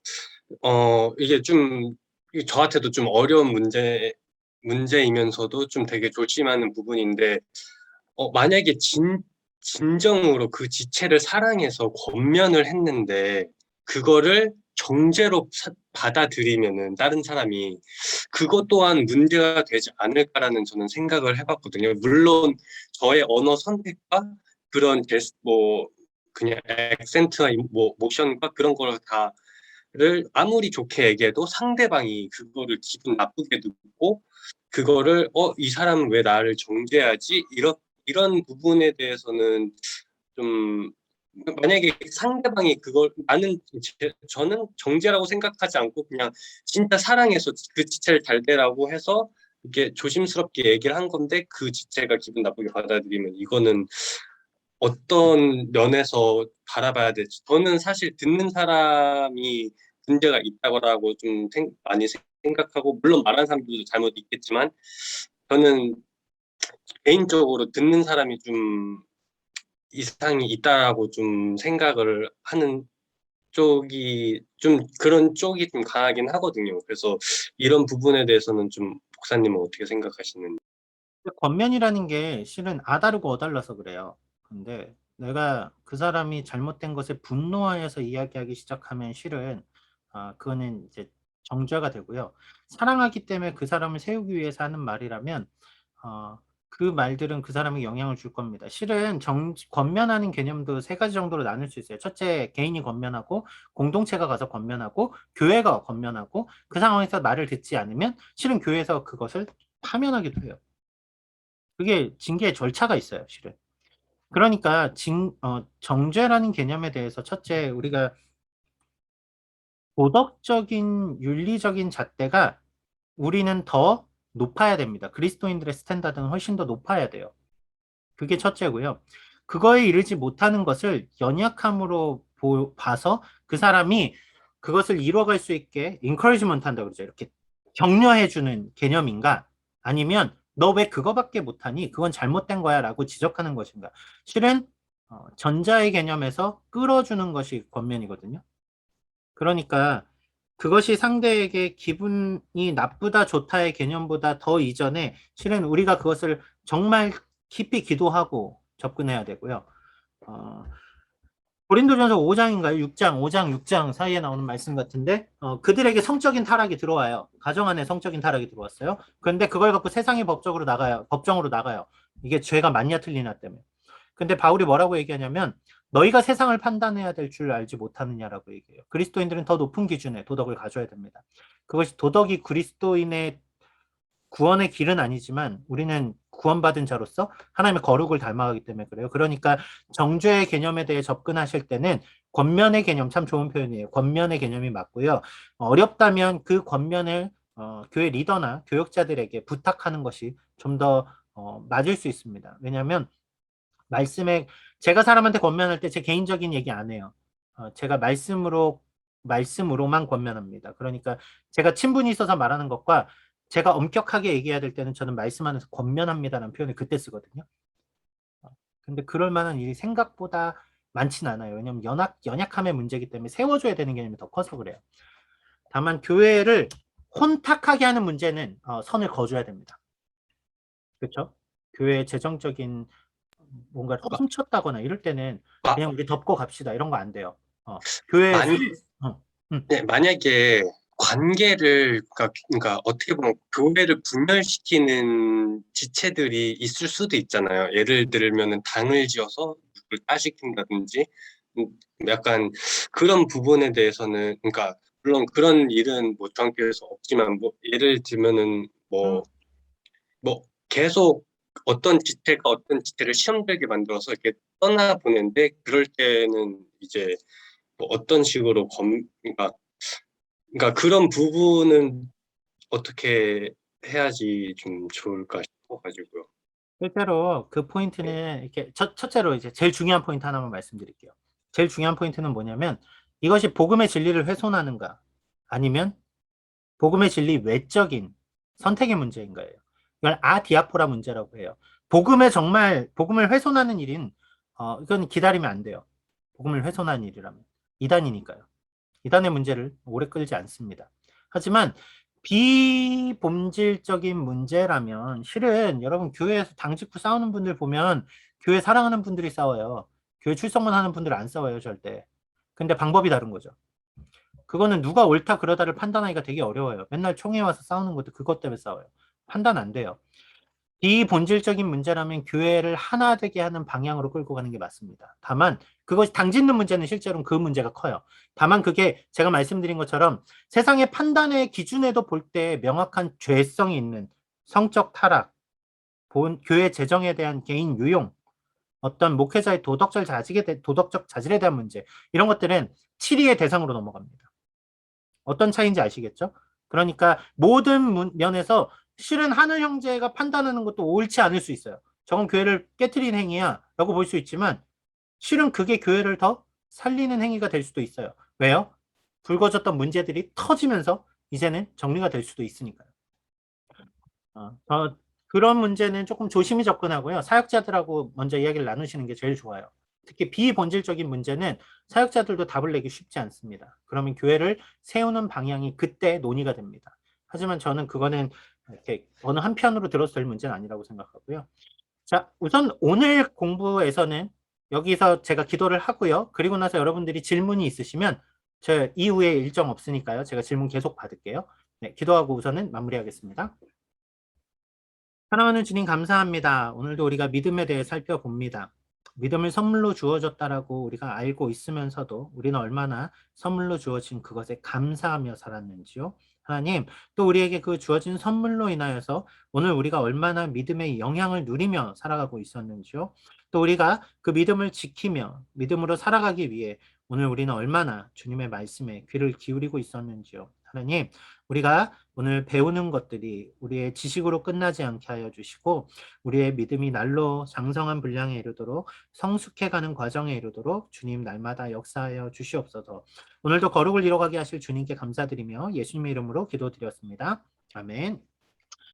이게 좀 저한테도 좀 어려운 문제이면서도 좀 되게 조심하는 부분인데, 만약에 진정으로 그 지체를 사랑해서 권면을 했는데 그거를 정죄로 받아들이면은 다른 사람이 그것 또한 문제가 되지 않을까라는 저는 생각을 해봤거든요. 물론 저의 언어 선택과 그런 뭐 그냥 액센트와 뭐 모션과 그런 걸 다를 아무리 좋게 얘기해도 상대방이 그거를 기분 나쁘게 듣고 그거를 이 사람은 왜 나를 정죄하지? 이런 부분에 대해서는 좀 만약에 상대방이 그걸 저는 정죄라고 생각하지 않고 그냥 진짜 사랑해서 그 지체를 잘 되라고 해서 이렇게 조심스럽게 얘기를 한 건데 그 지체가 기분 나쁘게 받아들이면 이거는 어떤 면에서 바라봐야 될지 저는 사실 듣는 사람이 문제가 있다고 좀 많이 생각하고 물론 말하는 사람들도 잘못 있겠지만 저는 개인적으로 듣는 사람이 좀 이상이 있다라고 좀 생각을 하는 쪽이 좀 그런 쪽이 좀 강하긴 하거든요. 그래서 이런 부분에 대해서는 좀 목사님은 어떻게 생각하시는지. 권면이라는 게 실은 아다르고 어달라서 그래요. 근데 내가 그 사람이 잘못된 것에 분노하여서 이야기하기 시작하면 실은 그거는 이제 정죄가 되고요. 사랑하기 때문에 그 사람을 세우기 위해서 하는 말이라면 그 말들은 그 사람에게 영향을 줄 겁니다. 실은 권면하는 개념도 세 가지 정도로 나눌 수 있어요. 첫째, 개인이 권면하고 공동체가 가서 권면하고 교회가 권면하고 그 상황에서 말을 듣지 않으면 실은 교회에서 그것을 파면하기도 해요. 그게 징계의 절차가 있어요, 실은. 그러니까 정죄라는 개념에 대해서 첫째 우리가 도덕적인 윤리적인 잣대가 우리는 더 높아야 됩니다. 그리스도인들의 스탠다드는 훨씬 더 높아야 돼요. 그게 첫째고요. 그거에 이르지 못하는 것을 연약함으로 봐서 그 사람이 그것을 이뤄갈 수 있게 encouragement 한다고 그러죠. 이렇게 격려해주는 개념인가? 아니면 너 왜 그거밖에 못하니? 그건 잘못된 거야 라고 지적하는 것인가? 실은 전자의 개념에서 끌어주는 것이 권면이거든요. 그러니까 그것이 상대에게 기분이 나쁘다 좋다의 개념보다 더 이전에 실은 우리가 그것을 정말 깊이 기도하고 접근해야 되고요. 고린도전서 5장인가요? 6장, 5장, 6장 사이에 나오는 말씀 같은데 그들에게 성적인 타락이 들어와요. 가정 안에 성적인 타락이 들어왔어요. 그런데 그걸 갖고 세상의 법정으로 나가요. 이게 죄가 맞냐 틀리냐 때문에. 근데 바울이 뭐라고 얘기하냐면 너희가 세상을 판단해야 될 줄 알지 못하느냐라고 얘기해요. 그리스도인들은 더 높은 기준의 도덕을 가져야 됩니다. 그것이 도덕이 그리스도인의 구원의 길은 아니지만 우리는 구원받은 자로서 하나님의 거룩을 닮아가기 때문에 그래요. 그러니까 정죄의 개념에 대해 접근하실 때는 권면의 개념, 참 좋은 표현이에요. 권면의 개념이 맞고요. 어렵다면 그 권면을 교회 리더나 교역자들에게 부탁하는 것이 좀 더 맞을 수 있습니다. 왜냐하면 말씀에 제가 사람한테 권면할 때 제 개인적인 얘기 안 해요. 제가 말씀으로만 권면합니다. 그러니까 제가 친분이 있어서 말하는 것과 제가 엄격하게 얘기해야 될 때는 저는 말씀하면서 권면합니다라는 표현을 그때 쓰거든요. 근데 그럴 만한 일이 생각보다 많진 않아요. 왜냐하면 연약함의 문제이기 때문에 세워줘야 되는 개념이 더 커서 그래요. 다만 교회를 혼탁하게 하는 문제는 선을 그어줘야 됩니다. 그렇죠? 교회의 재정적인 뭔가 훔쳤다거나 이럴 때는 그냥 우리 덮고 갑시다. 이런 거 안 돼요. 교회 네, 만약에 관계를 그러니까 어떻게 보면 교회를 분열시키는 지체들이 있을 수도 있잖아요. 예를 들면은 당을 지어서 누굴 따시킨다든지 약간 그런 부분에 대해서는 그러니까 물론 그런 일은 뭐 중앙교회에서 없지만 뭐 예를 들면은 뭐 계속 어떤 지체를 시험 들게 만들어서 이렇게 떠나 보내는데 그럴 때는 이제 뭐 어떤 식으로 그러니까 그런 부분은 어떻게 해야지 좀 좋을까 싶어가지고요. 실제로 그 포인트는 이렇게 첫째로 이제 제일 중요한 포인트 하나만 말씀드릴게요. 제일 중요한 포인트는 뭐냐면 이것이 복음의 진리를 훼손하는가 아니면 복음의 진리 외적인 선택의 문제인 거예요. 이걸 아디아포라 문제라고 해요. 복음을 훼손하는 일인 이건 기다리면 안 돼요. 복음을 훼손하는 일이라면 이단이니까요. 이단의 문제를 오래 끌지 않습니다. 하지만 비본질적인 문제라면 실은 여러분 교회에서 당직부 싸우는 분들 보면 교회 사랑하는 분들이 싸워요. 교회 출석만 하는 분들 안 싸워요 절대. 근데 방법이 다른 거죠. 그거는 누가 옳다 그러다를 판단하기가 되게 어려워요. 맨날 총회 와서 싸우는 것도 그것 때문에 싸워요. 판단 안 돼요. 비본질적인 문제라면 교회를 하나 되게 하는 방향으로 끌고 가는 게 맞습니다. 다만 그것이 당짓는 문제는 실제로는 그 문제가 커요. 다만 그게 제가 말씀드린 것처럼 세상의 판단의 기준에도 볼 때 명확한 죄성이 있는 성적 타락, 교회 재정에 대한 개인 유용, 어떤 목회자의 도덕적 자질에 대한 문제 이런 것들은 치리의 대상으로 넘어갑니다. 어떤 차이인지 아시겠죠? 그러니까 모든 면에서 실은 하늘 형제가 판단하는 것도 옳지 않을 수 있어요. 저건 교회를 깨트린 행위야 라고 볼 수 있지만 실은 그게 교회를 더 살리는 행위가 될 수도 있어요. 왜요? 불거졌던 문제들이 터지면서 이제는 정리가 될 수도 있으니까요. 그런 문제는 조금 조심히 접근하고요. 사역자들하고 먼저 이야기를 나누시는 게 제일 좋아요. 특히 비본질적인 문제는 사역자들도 답을 내기 쉽지 않습니다. 그러면 교회를 세우는 방향이 그때 논의가 됩니다. 하지만 저는 그거는 이렇게 어느 한편으로 들어서 될 문제는 아니라고 생각하고요. 자, 우선 오늘 공부에서는 여기서 제가 기도를 하고요. 그리고 나서 여러분들이 질문이 있으시면 저 이후에 일정 없으니까요. 제가 질문 계속 받을게요. 네, 기도하고 우선은 마무리하겠습니다. 사랑하는 주님 감사합니다. 오늘도 우리가 믿음에 대해 살펴봅니다. 믿음을 선물로 주어졌다라고 우리가 알고 있으면서도 우리는 얼마나 선물로 주어진 그것에 감사하며 살았는지요. 하나님, 또 우리에게 그 주어진 선물로 인하여서 오늘 우리가 얼마나 믿음의 영향을 누리며 살아가고 있었는지요. 또 우리가 그 믿음을 지키며 믿음으로 살아가기 위해 오늘 우리는 얼마나 주님의 말씀에 귀를 기울이고 있었는지요. 하나님, 우리가 오늘 배우는 것들이 우리의 지식으로 끝나지 않게 하여 주시고 우리의 믿음이 날로 장성한 분량에 이르도록 성숙해가는 과정에 이르도록 주님 날마다 역사하여 주시옵소서. 오늘도 거룩을 이뤄가게 하실 주님께 감사드리며 예수님의 이름으로 기도드렸습니다. 아멘.